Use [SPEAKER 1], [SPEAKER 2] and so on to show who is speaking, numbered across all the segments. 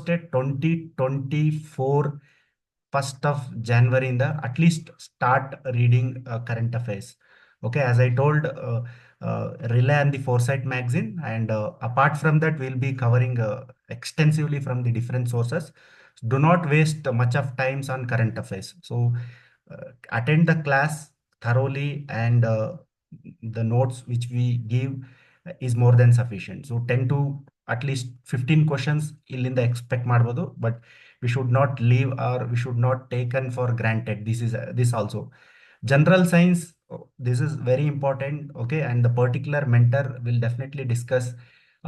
[SPEAKER 1] 2024 1st of January in the at least start reading current affairs. Okay, as I told, rely on the Foresight magazine, and apart from that, we'll be covering extensively from the different sources. Do not waste much of times on current affairs. So attend the class thoroughly, and the notes which we give is more than sufficient. So 10 to at least 15 questions illinda expect ಮಾಡಬಹುದು, but we should not leave or we should not taken for granted. This also general science, this is very important. Okay, and the particular mentor will definitely discuss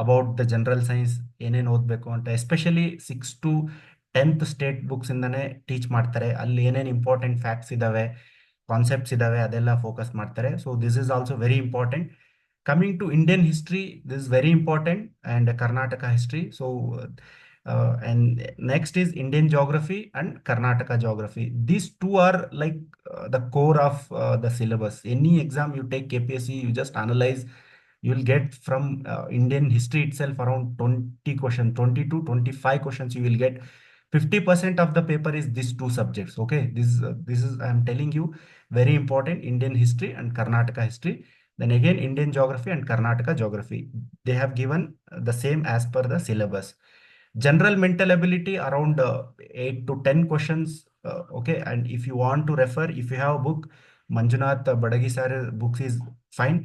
[SPEAKER 1] about the general science ಏನೇನು ಓದಬೇಕು ಅಂತ, especially 6 to 10th state books ಇಂದಾನೆ teach ಮಾಡ್ತಾರೆ. ಅಲ್ಲಿ ಏನೇನು important facts ಇದಾವೆ, concepts ಇದಾವೆ, ಅದೆಲ್ಲ ಫೋಕಸ್ ಮಾಡ್ತಾರೆ. So this is also very important. Coming to Indian history, this is very important, and Karnataka history. So and next is Indian geography and Karnataka geography. These two are like the core of the syllabus. Any exam you take KPSC, you just analyze, you will get from Indian history itself around 20 questions, 20 to 25 questions you will get. 50% of the paper is these two subjects. Okay, this is I am telling you, very important, Indian history and Karnataka history. Then again, Indian geography and Karnataka geography, they have given the same as per the syllabus. General mental ability around 8 to 10 questions. Okay, and if you want to refer, if you have a book, Manjunath Badagi sir books is fine.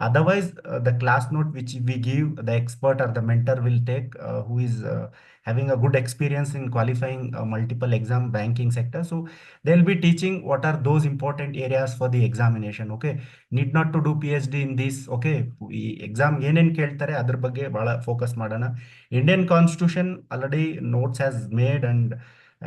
[SPEAKER 1] Otherwise, the class note which we give, the expert or the mentor will take, who is having a good experience in qualifying multiple exam banking sector. So they'll be teaching what are those important areas for the examination. Okay, need not to do PhD in this. Okay, exam ಏನೇನ್ ಕೇಳ್ತಾರೆ ಅದ್ರ ಬಗ್ಗೆ ಬಹಳ focus ಮಾಡೋಣ. Indian Constitution already notes has made,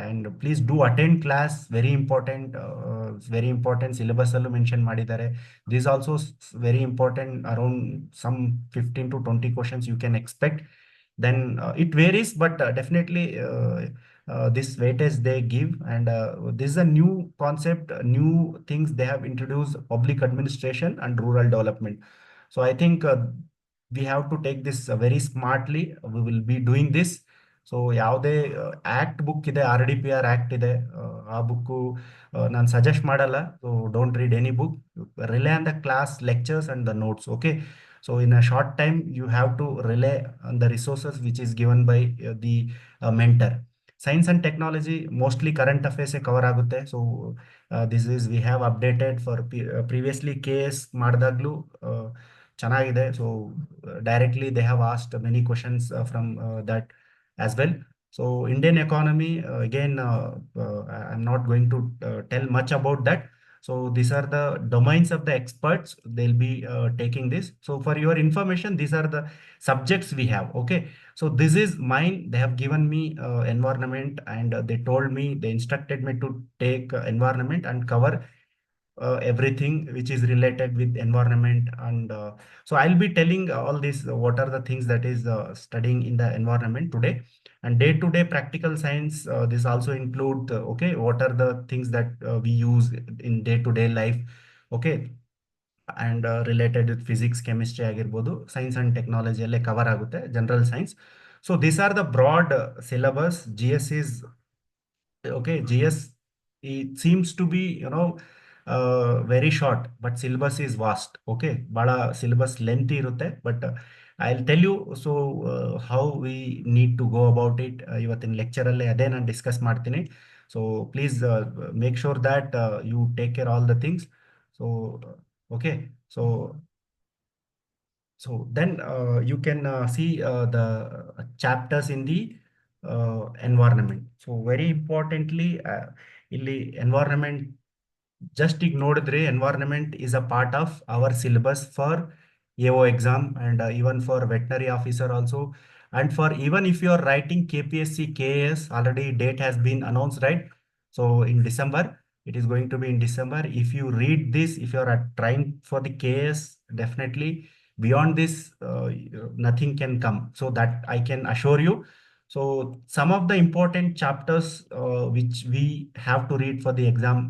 [SPEAKER 1] and please do attend class. Very important syllabus allu mention ಮಾಡಿದ್ದಾರೆ. This also very important, around some 15 to 20 questions you can expect. Then it varies, but definitely this weightage they give, and this is a new concept, new things they have introduced: public administration and rural development. So I think we have to take this very smartly. We will be doing this. So ಯಾವುದೇ act book ಇದೆ, RDPR act ಇದೆ, ಆ book ನಾನು suggest ಮಾಡಲ್ಲ. So don't read any book, relay on the class lectures and the notes. Okay, so in a short time you have to rely on the resources which is given by the mentor. Science and technology mostly current affairs cover ಆಗುತ್ತೆ. So this is we have updated for previously KS ಮಾಡಿದಾಗ್ಲೂ ಚೆನ್ನಾಗಿದೆ. So directly they have asked many questions from that as well. So Indian economy, again, I'm not going to tell much about that. So these are the domains of the experts. They'll be taking this. So for your information, these are the subjects we have. Okay. So this is mine. They have given me environment, and they told me, they instructed me to take environment and cover everything which is related with environment. And so I'll be telling all this, what are the things that is studying in the environment today. And day to day practical science, this also include okay, what are the things that we use in day to day life. Okay, and related with physics, chemistry ಆಗಿರ್ಬೋದು, science and technology ಅಲ್ಲೇ cover ಆಗುತ್ತೆ, general science. So these are the broad syllabus. GS is okay. GS, it seems to be, very short, but syllabus is vast. Okay, bada syllabus length irutte, but I'll tell you, so how we need to go about it ಇವತ್ತಿನ lecture ಅಲ್ಲೇ ಅದೇ ನಾನು discuss ಮಾಡ್ತೀನಿ. So please make sure that you take care all the things. So okay, so then you can see the chapters in the environment. So very importantly, ಇಲ್ಲಿ environment, just ನೋಡಿದ್ರೆ environment is a part of our syllabus for AO exam, and even for veterinary officer also, and for even if you are writing KPSC KS, already date has been announced, right? So in December, it is going to be in December. If you read this, if you are trying for the KS, definitely beyond this nothing can come, so that I can assure you. So some of the important chapters which we have to read for the exam.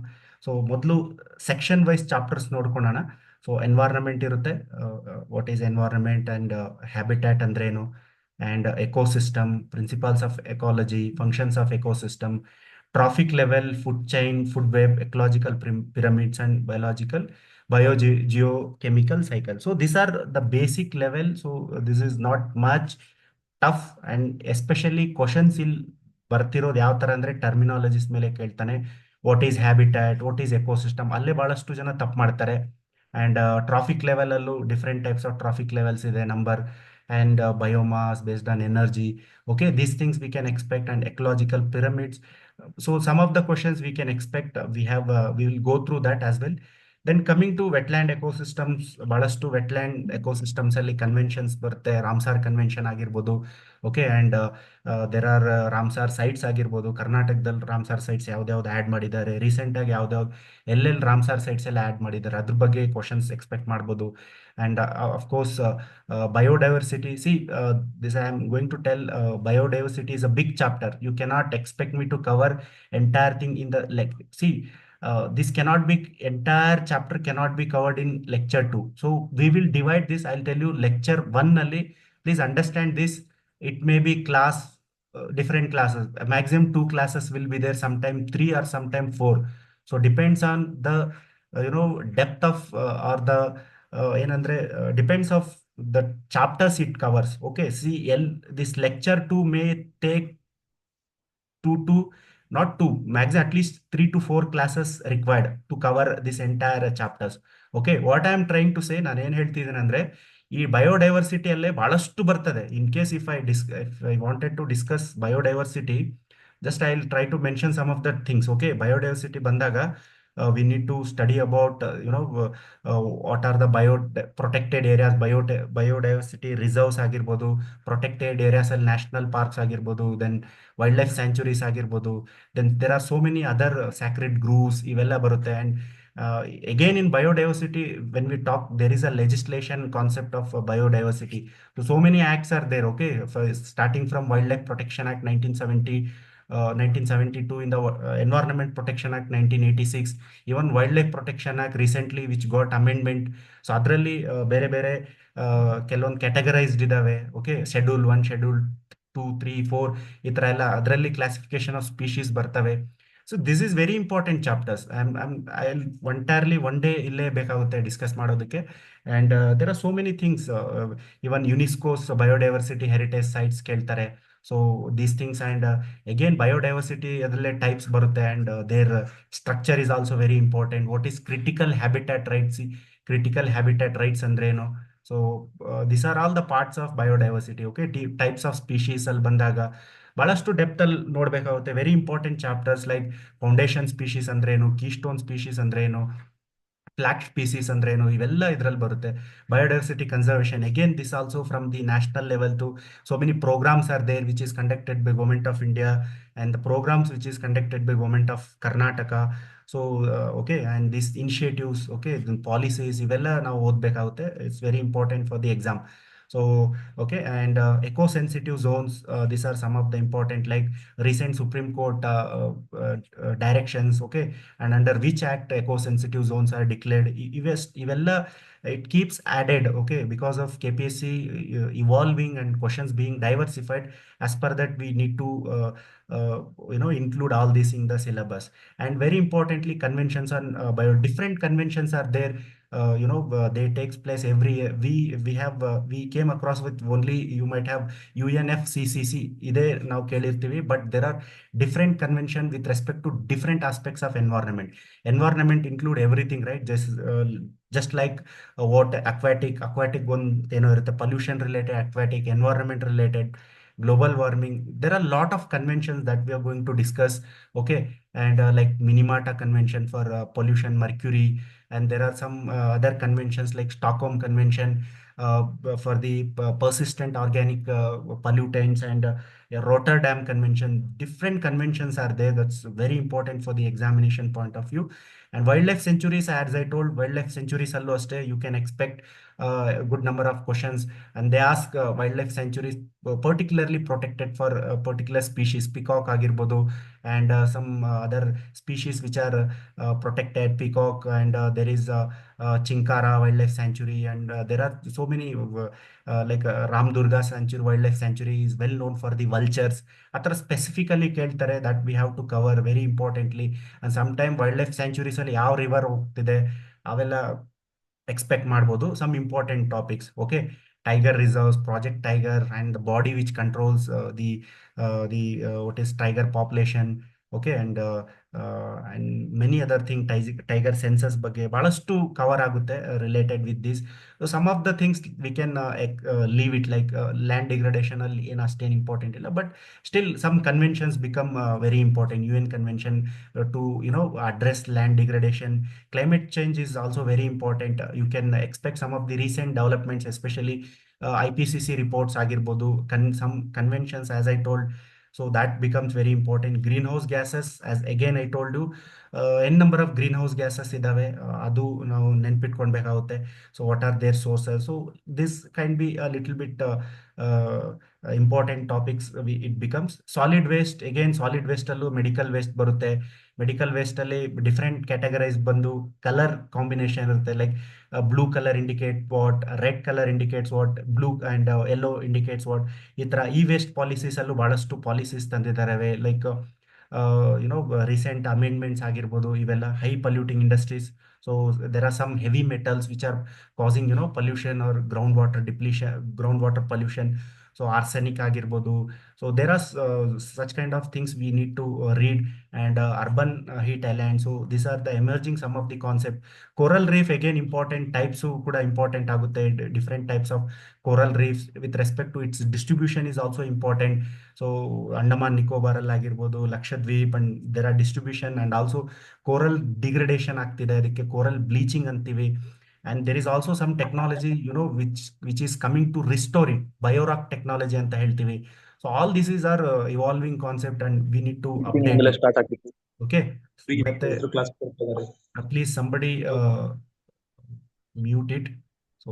[SPEAKER 1] So ಮೊದಲು section wise chapters ನೋಡ್ಕೊಳ್ಳೋಣ. So environment ಇರುತ್ತೆ, what is environment, and habitat ಅಂದ್ರೇನು, and ecosystem, principles of ecology, functions of ecosystem, trophic level, food chain, food web, ecological pyramids, and biological, biogeochemical cycle. So these are the basic level. So this is not much tough and especially questions ಇಲ್ಲಿ ಬರ್ತಿರೋದು ಯಾವ ತರ ಅಂದ್ರೆ terminologies ಮೇಲೆ ಕೇಳ್ತಾನೆ. What is habitat, what is ecosystem, ಅಲ್ಲೇ ಬಹಳಷ್ಟು ಜನ ತಪ್ಪು ಮಾಡ್ತಾರೆ. ಅಂಡ್ ಟ್ರಾಫಿಕ್ ಲೆವೆಲ್ ಅಲ್ಲೂ different types of trophic levels ಇದೆ, number and biomass based on energy. Okay, these things we can expect. And ecological pyramids. So some of the questions we can expect, we will go through that as well. Then coming to wetland ecosystems, ಬಹಳಷ್ಟು wetland ecosystems ಅಲ್ಲಿ conventions ಬರುತ್ತೆ. Ramsar convention ಆಗಿರ್ಬೋದು. Okay, and there are Ramsar sites ಆಗಿರ್ಬೋದು. ಕರ್ನಾಟಕದಲ್ಲಿ Ramsar sites ಯಾವ್ದಾವ್ದು add ಮಾಡಿದ್ದಾರೆ, recent ಆಗಿ ಯಾವ್ದಾವ್ದು ಎಲ್ಲೆಲ್ಲಿ ರಾಮ್ಸಾರ್ ಸೈಟ್ಸ್ ಎಲ್ಲ ಆ್ಯಡ್ ಮಾಡಿದ್ದಾರೆ, ಅದ್ರ ಬಗ್ಗೆ ಕ್ವಶನ್ಸ್ ಎಕ್ಸ್ಪೆಕ್ಟ್ ಮಾಡ್ಬೋದು. And of course biodiversity. See, this I am going to tell, biodiversity is a big chapter. You cannot expect me to cover entire thing in the, like, see, this cannot be, entire chapter cannot be covered in lecture 2. So we will divide this. I'll tell you lecture 1 ನಲ್ಲಿ, please understand this. It may be class, different classes. Maximum 2 classes will be there, sometime 3 or sometime 4. So depends on the depth of or the ಏನಂದ್ರೆ depends of the chapters it covers. Okay, see, this lecture 2 may take 2 to, not 2, max at least 3 to 4 classes required to cover this entire chapters. Okay, what I am trying to say, ನಾನು ಏನ್ ಹೇಳ್ತಿದ್ದೇನೆ ಅಂದ್ರೆ, ಈ biodiversity ಅಲ್ಲೇ ಬಹಳಷ್ಟು ಬರ್ತದೆ. In case if I wanted to discuss biodiversity, just I'll try to mention some of the things. Okay, biodiversity ಬಂದಾಗ we need to study about what are the protected areas, biodiversity reserves ಆಗಿರ್ಬೋದು, protected areas ಅಲ್ಲಿ national parks ಆಗಿರ್ಬೋದು, then wildlife sanctuaries ಆಗಿರ್ಬೋದು, then there are so many other sacred groves, ಇವೆಲ್ಲ ಬರುತ್ತೆ. And again in biodiversity, when we talk, there is a legislation concept of biodiversity. So so many acts are there. Okay, starting from Wildlife Protection Act 1970, 1972, in the Environment Protection Act 1986, even Wildlife Protection Act recently which got amendment. So ಅದರಲ್ಲಿ ಬೇರೆ ಬೇರೆ ಕೆಲವೊಂದು categorised ಇದಾವೆ. Okay, schedule 1, schedule 2, 3, 4, ಈ ಥರ ಎಲ್ಲ ಅದರಲ್ಲಿ classification of species ಬರ್ತವೆ. So this is very important chapters. I entirely one day ಇಲ್ಲೇ ಬೇಕಾಗುತ್ತೆ ಡಿಸ್ಕಸ್ ಮಾಡೋದಕ್ಕೆ. And there are so many things. Even UNESCO's biodiversity heritage sites ಕೇಳ್ತಾರೆ. So these things. And again biodiversity ಅದರಲ್ಲೇ types ಬರುತ್ತೆ. And there structure is also very important. What is critical habitat rights, critical habitat rights ಅಂದ್ರೆ ಏನು? So this are all the parts of biodiversity. Okay, types of species ಅಲ್ಲಿ ಬಂದಾಗ ಬಹಳಷ್ಟು depth ಅಲ್ಲಿ ನೋಡ್ಬೇಕಾಗುತ್ತೆ. Very important chapters like foundation species ಅಂದ್ರೆ ಏನು, keystone species ಅಂದ್ರೆ ಏನು, ಫ್ಲಾಗ್ ಸ್ಪೀಸೀಸ್ ಅಂದ್ರೆ ಏನು, ಇವೆಲ್ಲ ಇದ್ರಲ್ಲಿ ಬರುತ್ತೆ. Biodiversity conservation, again this also from the national level to so many programs are there which is conducted by government of India, and the programs which is conducted by government of Karnataka. So okay, and these initiatives, okay, then policies, ಇವೆಲ್ಲ ನಾವು ಓದ್ಬೇಕಾಗುತ್ತೆ. It's very important for the exam. So okay, and eco-sensitive zones, these are some of the important, like recent Supreme Court directions. Okay, and under which act eco-sensitive zones are declared. ಇವೆಲ್ಲ it keeps added. Okay, because of KPSC evolving and questions being diversified, as per that we need to include all this in the syllabus. And very importantly, conventions on different conventions are there. They takes place every year. We came across with only, you might have UNFCCC ಇದೇ ನಾವು ಕೇಳಿರ್ತೀವಿ, but there are different convention with respect to different aspects of environment include everything, right? Just like what aquatic ಒಂದು ಏನೋ ಇರುತ್ತೆ, pollution related, aquatic, environment related, global warming. There are a lot of conventions that we are going to discuss. Okay, and like Minamata Convention for pollution, mercury, and there are some other conventions like Stockholm Convention for the persistent organic pollutants, and Rotterdam Convention. Different conventions are there. That's very important for the examination point of view. And wildlife sanctuaries, as I told, wildlife sanctuaries allo ಅಷ್ಟೇ, you can expect a good number of questions, and they ask wildlife sanctuaries particularly protected for a particular species, peacock agirbodu, and some other species which are protected, peacock, and there is Chinkara Wildlife Sanctuary, and there are so many like Ram Durga Sanctuary, Wildlife Sanctuary is well known for the vultures. Athara specifically ಕೇಳ್ತಾರೆ that we have to cover very importantly. And sometime wildlife sanctuaries ಅಲ್ಲಿ ಯಾವ river ಹೋಗ್ತಿದೆ ಅವೆಲ್ಲ expect ಮಾಡ್ಬೋದು. Some important topics, okay. Tiger reserves, project tiger, and the body which controls the what is tiger population, okay, and many other thing, tiger census ಬಗ್ಗೆ ಬಹಳಷ್ಟು cover ಆಗುತ್ತೆ related with this. Some of the things we can leave it, like land degradation ಅಲ್ಲಿ ಏನು ಅಷ್ಟೇನು important ಇಲ್ಲ, but still some conventions become very important. UN convention to address land degradation. Climate change is also very important. You can expect some of the recent developments, especially IPCC reports ಆಗಿರ್ಬೋದು, some conventions, as I told. So that becomes very important. Greenhouse gases, as again I told you, n number of greenhouse gases ಇದಾವೆ, ಅದು ನಾವು ನೆನ್ಪಿಟ್ಕೊಳ್ಬೇಕಾಗುತ್ತೆ. So what are their sources? So this can be a little bit uh, important topics. It becomes solid waste. Again, solid waste ಅಲ್ಲೂ medical waste ಬರುತ್ತೆ. Medical waste ಅಲ್ಲಿ different categorise ಬಂದು colour combination ಇರುತ್ತೆ, like blue colour indicate what, red colour indicates what, blue and yellow indicates what. ಈ ತರ E waste policies ಅಲ್ಲೂ ಬಹಳಷ್ಟು policies ತಂದಿದ್ದಾರೆ, ಲೈಕ್ ರೀಸೆಂಟ್ ಅಮೆಂಡ್ಮೆಂಟ್ಸ್ ಆಗಿರ್ಬೋದು, ಇವೆಲ್ಲ high polluting industries. So there are some heavy metals which are causing pollution or ground water depletion, ground water pollution. So arsenic ಆಗಿರ್ಬೋದು. So there are such kind of things we need to read. And urban heat island. So these are the emerging some of the concept. Coral reef, again important types ಕೂಡ important ಆಗುತ್ತೆ. Different types of coral reefs with respect to its distribution is also important. So Andaman Nicobar ಅಲ್ಲಿ ಆಗಿರ್ಬೋದು, Lakshadweep, and there are distribution, and also coral degradation ಆಗ್ತಿದೆ, ಅದಕ್ಕೆ coral bleaching ಅಂತೀವಿ. And there is also some technology which is coming to restore it, biorock technology ಅಂತ ಹೇಳ್ತೀವಿ. So all these is our evolving concept, and we need to update
[SPEAKER 2] ಮುಂದೆಲ್ಲ
[SPEAKER 1] it.
[SPEAKER 2] Start ಆಗ್ತಿತ್ತು.
[SPEAKER 1] Okay. But
[SPEAKER 2] ಹೆಸರು class ಕೊಡ್ತಿದ್ದಾರೆ.
[SPEAKER 1] please somebody mute it. So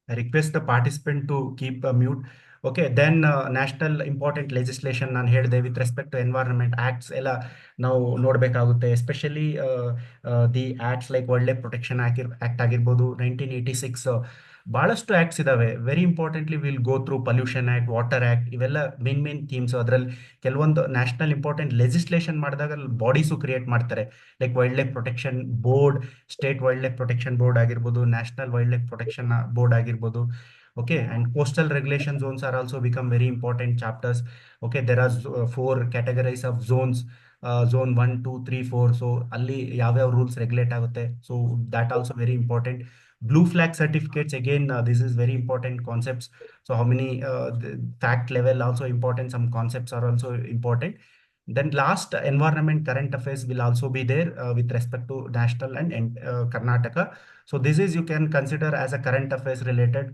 [SPEAKER 1] I request the participant to keep mute. Okay, then national important legislation ನಾನು ಹೇಳಿದೆ with respect to environment acts ಎಲ್ಲ ನಾವು ನೋಡ್ಬೇಕಾಗುತ್ತೆ. Especially the acts like wild life protection act ಆಗಿರ್ಬೋದು, 1986. ಬಹಳಷ್ಟು acts ಇದಾವೆ. Very importantly will go through pollution act, water act, ಇವೆಲ್ಲ main themes. ಅದರಲ್ಲಿ ಕೆಲವೊಂದು ನ್ಯಾಷನಲ್ ಇಂಪಾರ್ಟೆಂಟ್ ಲೆಜಿಸ್ಲೇಷನ್ ಮಾಡಿದಾಗ ಬಾಡೀಸು ಕ್ರಿಯೇಟ್ ಮಾಡ್ತಾರೆ, like wild life protection board, state wild life protection board ಆಗಿರ್ಬೋದು, national wild life protection board ಆಗಿರ್ಬೋದು. Okay, and coastal regulation zones are also become very important chapters. Okay, there are four categories of zones, zone 1 2 3 4. So ಅಲ್ಲಿ ಯಾವ್ಯಾವ rules regulate ಆಗುತ್ತೆ, so that also very important. Blue flag certificates, again this is very important concepts. So how many the fact level also important, some concepts are also important. Then last, environment current affairs will also be there with respect to national and Karnataka. So this is, you can consider as a current affairs related.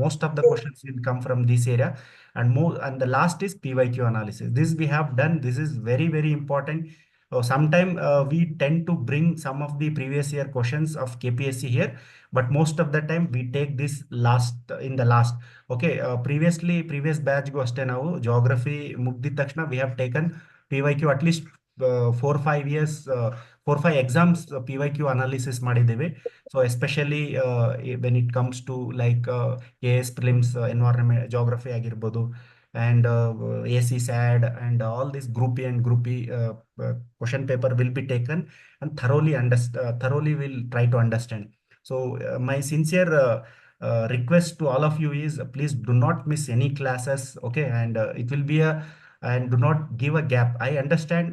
[SPEAKER 1] Most of the questions will come from this area. And more, and the last is PYQ analysis. This we have done. This is very important. Sometime we tend to bring some of the previous year questions of KPSC here, but most of the time we take this last in the last. Okay, previous batch go ಅಷ್ಟೇ ನಾವು geography ಮುಗ್ದಿದ ತಕ್ಷಣ we have taken PYQ at least 4 5 years, 4 5 exams PYQ analysis ಮಾಡಿದ್ದೇವೆ. So especially when it comes to like AS prelims, environment geography ಆಗಿರ್ಬೋದು, and AC SAD, and all this group A and group E question paper will be taken, and thoroughly will try to understand. So my sincere request to all of you is, please do not miss any classes. Okay, and it will be a, and do not give a gap. I understand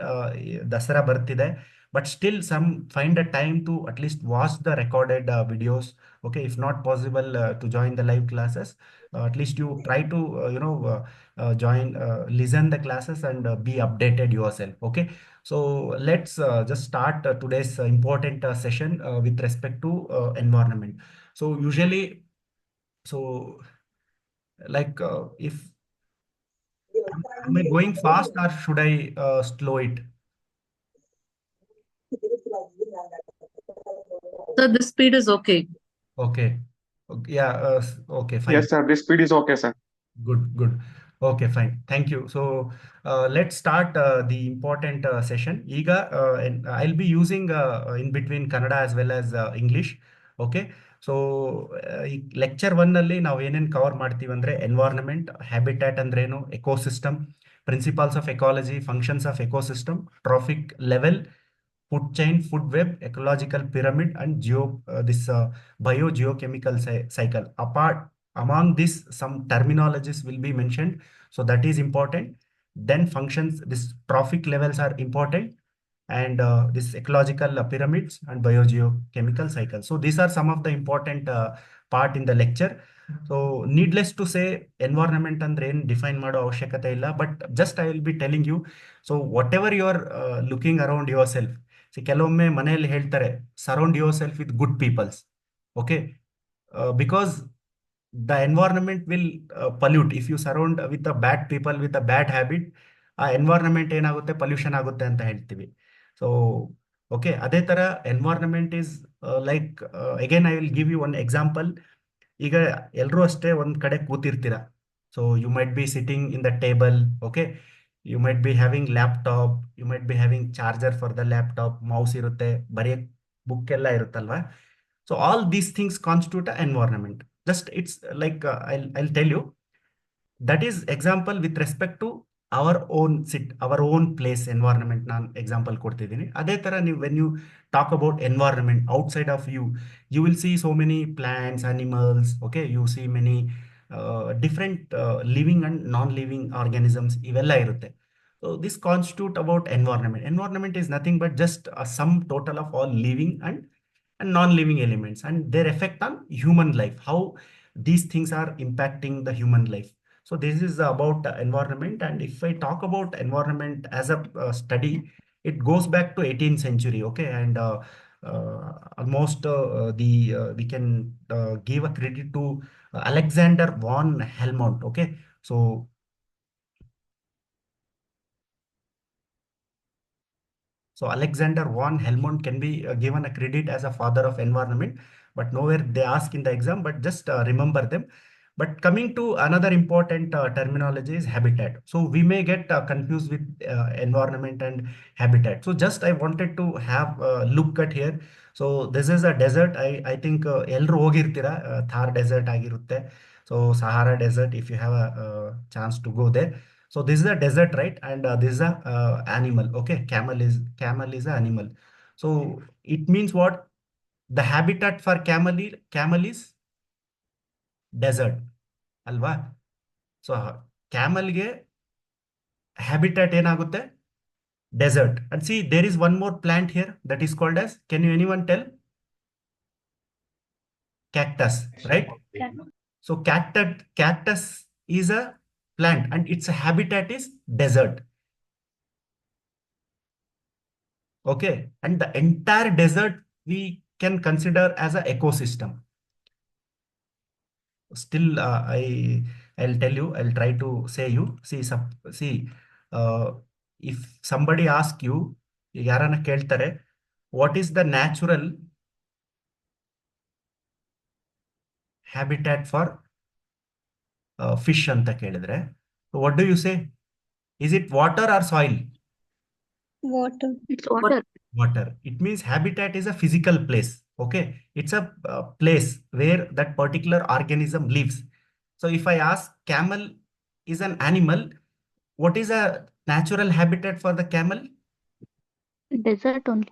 [SPEAKER 1] Dasara ಬರ್ತಿದೆ, but still some find a time to at least watch the recorded videos. Okay, if not possible to join the live classes, at least you try to join, listen the classes, and be updated yourself. Okay, so let's just start today's important session with respect to environment. So usually, so like if am I going fast, or should I slow it?
[SPEAKER 2] So the speed is okay.
[SPEAKER 1] Okay. Yeah. Okay. Fine.
[SPEAKER 3] Yes, sir. This speed is okay, sir.
[SPEAKER 1] Good, good. Okay, fine. Thank you. So let's start the important session. And I'll be using in between Kannada as well as English. Okay. So ಈ lecture one ಅಲ್ಲಿ ನಾವು ಏನೇನು cover ಮಾಡ್ತೀವಿ ಅಂದ್ರೆ environment, habitat ಅಂದ್ರೆ ಏನು, ecosystem, principles of ecology, functions of ecosystem, traffic level, food chain, food web, ecological pyramid, and this biogeochemical cycle. Apart among this, some terminologies will be mentioned, so that is important. Then functions, this trophic levels are important, and this ecological pyramids and biogeochemical cycle. So these are some of the important part in the lecture. So needless to say, environment ಅಂದ್ರೆ ಏನು define ಮಾಡೋ ಅವಶ್ಯಕತೆ ಇಲ್ಲ, but just I will be telling you. So whatever you are looking around yourself, ಕೆಲವೊಮ್ಮೆ ಮನೆಯಲ್ಲಿ ಹೇಳ್ತಾರೆ surround yourself with good peoples. Okay, because the environment will pollute if you surround with the bad people with a bad habit. ಆ environment ಏನಾಗುತ್ತೆ, pollution ಆಗುತ್ತೆ ಅಂತ ಹೇಳ್ತೀವಿ. So okay, ಅದೇ ತರ environment is like, again I will give you one example. ಈಗ ಎಲ್ಲರೂ ಅಷ್ಟೇ ಒಂದ್ ಕಡೆ ಕೂತಿರ್ತೀರಾ. So you might be sitting in the table. Okay, you might be having laptop, you might be having charger for the laptop, mouse ಇರುತ್ತೆ, ಬರೆಯಕ್ book ಎಲ್ಲ ಇರುತ್ತಲ್ವಾ. So all these things constitute a environment. Just it's like I'll tell you, that is example with respect to our own our own place environment. ನಾನು example ಕೊಡ್ತಿದ್ದೀನಿ. ಅದೇ ತರ ನೀವು when you talk about environment outside of you, you will see so many plants, animals. Okay, you see many different living and non living organisms ಇವೆಲ್ಲ ಇರುತ್ತೆ. So this constitute about environment. Environment is nothing but just a sum total of all living and non-living elements and their effect on human life, how these things are impacting the human life. So this is about environment. And if I talk about environment as a study, it goes back to 18th century. Okay, and almost the we can give a credit to Alexander von Helmont. Okay, so So Alexander von Helmont can be given a credit as a father of environment, but nowhere they ask in the exam, but just remember them. But coming to another important terminology is habitat. So we may get confused with environment and habitat. So just I wanted to have a look at here. So this is a desert. I think ಎಲ್ರು ಹೋಗಿರ್ತೀರಾ, Thar dessert ಆಗಿರುತ್ತೆ. So Sahara Desert, if you have a chance to go there. So this is a desert, right? And this is a animal. Okay, camel is an animal. So it means what? The habitat for camel is desert, alva. So camel ge habitat ಏನಾಗುತ್ತೆ? Desert. And see, there is one more plant here that is called as, can you anyone tell? Cactus, right? So cactus is a plant and its habitat is desert. Okay, and the entire desert we can consider as a ecosystem. Still I'll tell you, I'll try to say you see uh, if somebody ask you, ಯಾರನ್ನ ಕೇಳ್ತಾರೆ, what is the natural habitat for fish ಅಂತ ಕೇಳಿದ್ರೆ, what do you say? Is it water or soil?
[SPEAKER 2] Water. It's water.
[SPEAKER 1] Water. It means habitat is a physical place. Okay, it's a place where that particular organism lives. So if I ask, camel is an animal, what is a natural habitat for the camel?
[SPEAKER 2] Desert only.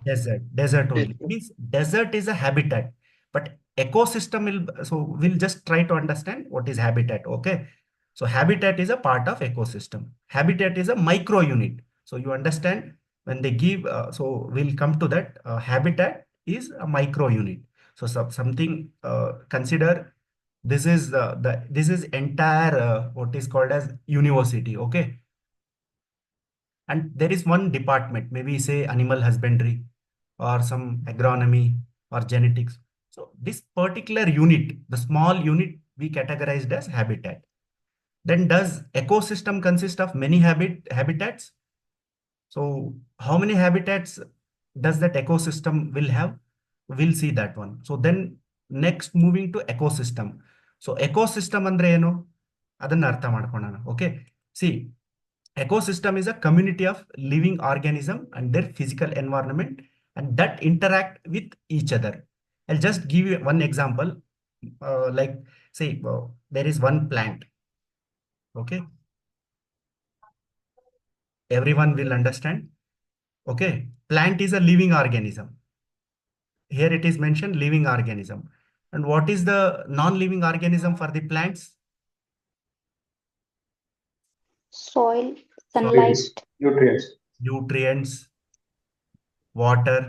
[SPEAKER 1] Desert only. It means desert is a habitat, but ecosystem will, so we'll just try to understand what is habitat. Okay, so habitat is a part of ecosystem. Habitat is a micro unit. So you understand when they give, so we'll come to that. Habitat is a micro unit. So something, consider this is this is entire what is called as university. Okay, and there is one department, maybe say animal husbandry or some agronomy or genetics. So this particular unit, the small unit, we categorized as habitat. Then does ecosystem consist of many habitats? So how many habitats does that ecosystem will have? we'll see that one. So then next moving to ecosystem. So ecosystem ಅಂದ್ರೆ ಏನು ಅದನ್ನ ಅರ್ಥ ಮಾಡ್ಕೊಳ್ಳೋಣ. Okay, C ecosystem is a community of living organism and their physical environment and that interact with each other. I'll just give you one example. Like say there is one plant. Okay, everyone will understand. Okay, plant is a living organism. Here it is mentioned living organism. And what is the non-living organism for the plants?
[SPEAKER 2] Soil,
[SPEAKER 1] Soil,
[SPEAKER 2] sunlight,
[SPEAKER 3] Nutrients.
[SPEAKER 1] nutrients, water,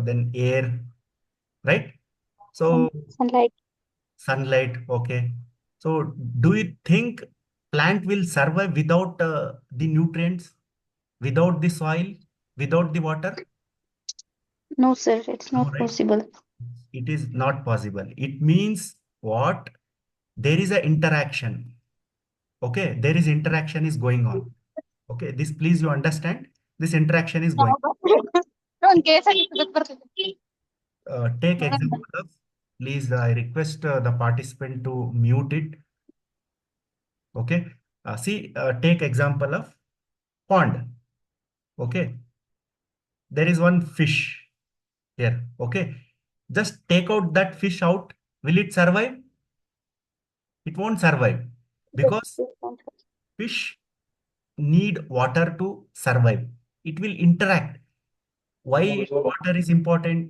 [SPEAKER 1] then air, right? So
[SPEAKER 2] sunlight.
[SPEAKER 1] sunlight, okay. So do you think plant will survive without the nutrients, without the soil, without the water?
[SPEAKER 2] No, sir, it's
[SPEAKER 1] No,
[SPEAKER 2] not
[SPEAKER 1] right?
[SPEAKER 2] possible.
[SPEAKER 1] It is not possible. It means what? There is an interaction. Okay, there is interaction is going on. Okay, this please you understand. This interaction is going. Take example of, please I request the participant to mute it. Okay, see, take example of pond. Okay, there is one fish here. Okay, just take out that fish out. Will it survive? It won't survive because fish need water to survive. It will interact. Why water is important?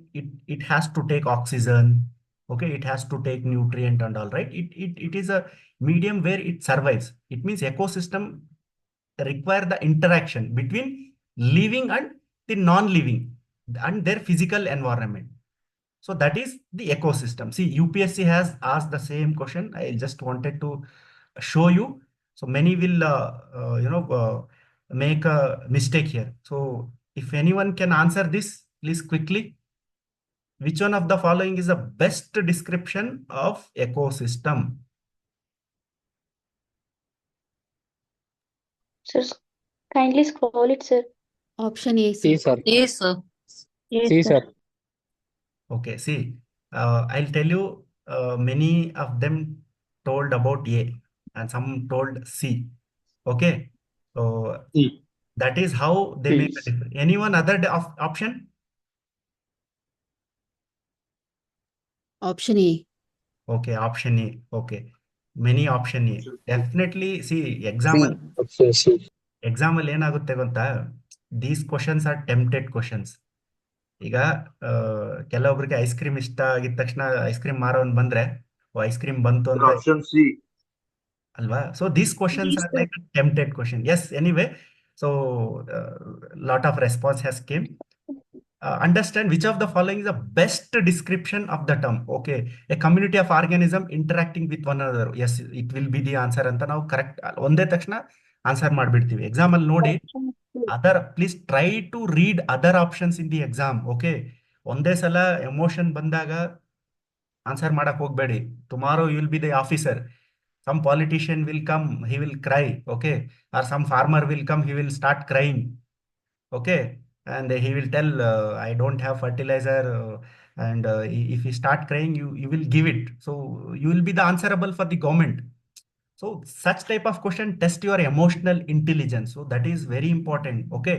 [SPEAKER 1] It has to take oxygen. Okay, it has to take nutrient and all, right? It is a medium where it survives. It means ecosystem require the interaction between living and the non-living and their physical environment. So that is the ecosystem. See, UPSC has asked the same question. I just wanted to show you. So many will, make a mistake here. So if anyone can answer this, please quickly. Which one of the following is the best description of ecosystem?
[SPEAKER 2] Sir, kindly scroll it, sir.
[SPEAKER 4] Option A,
[SPEAKER 3] C,
[SPEAKER 4] sir.
[SPEAKER 3] sir.
[SPEAKER 4] Yes, sir.
[SPEAKER 2] Yes,
[SPEAKER 3] C,
[SPEAKER 2] sir.
[SPEAKER 3] sir.
[SPEAKER 1] Okay, see, I'll tell you, many of them told about A and some told C. Okay, so
[SPEAKER 3] C.
[SPEAKER 1] that is how they make a
[SPEAKER 3] C.
[SPEAKER 1] difference. Anyone other option?
[SPEAKER 4] Option A.
[SPEAKER 1] Okay, option A. Okay, many option A. Definitely, see,
[SPEAKER 3] C. Option C.
[SPEAKER 1] ಎಕ್ಸಾಮಲ್ಲಿ ಏನಾಗುತ್ತೆ ಗೊತ್ತಾ, these questions are tempted questions. ಈಗ ಕೆಲವೊಬ್ರಿಗೆ ice cream ಇಷ್ಟ ಆಗಿದ ತಕ್ಷಣ ice cream ಮಾರೋನ್ ಬಂದ್ರೆ ice cream ಬಂತು ಅಂತ
[SPEAKER 3] Option C.
[SPEAKER 1] ಅಲ್ವಾ. So these questions
[SPEAKER 2] Yes,
[SPEAKER 1] are
[SPEAKER 2] sir.
[SPEAKER 1] Like tempted question. Yes, anyway, so lot of response has came. Understand which of the following is the best description of the term. Okay, a community of organism interacting with one another. Yes, it will be the answer ಅಂತ ನಾವು correct ಒಂದೇ ತಕ್ಷಣ answer ಮಾಡ್ಬಿಡ್ತೀವಿ. Exam ಅಲ್ಲಿ ನೋಡಿ other, please try to read other options in the exam. Okay, ಒಂದೇ ಸಲ emotion ಬಂದಾಗ answer ಮಾಡಕ್ ಹೋಗ್ಬೇಡಿ. Tomorrow you will be the officer. Some politician will come, he will cry. Okay, or some farmer will come, he will start crying. Okay, and he will tell, I don't have fertilizer, and if he start crying, you will give it. So you will be the answerable for the government. So such type of question test your emotional intelligence. So that is very important. Okay,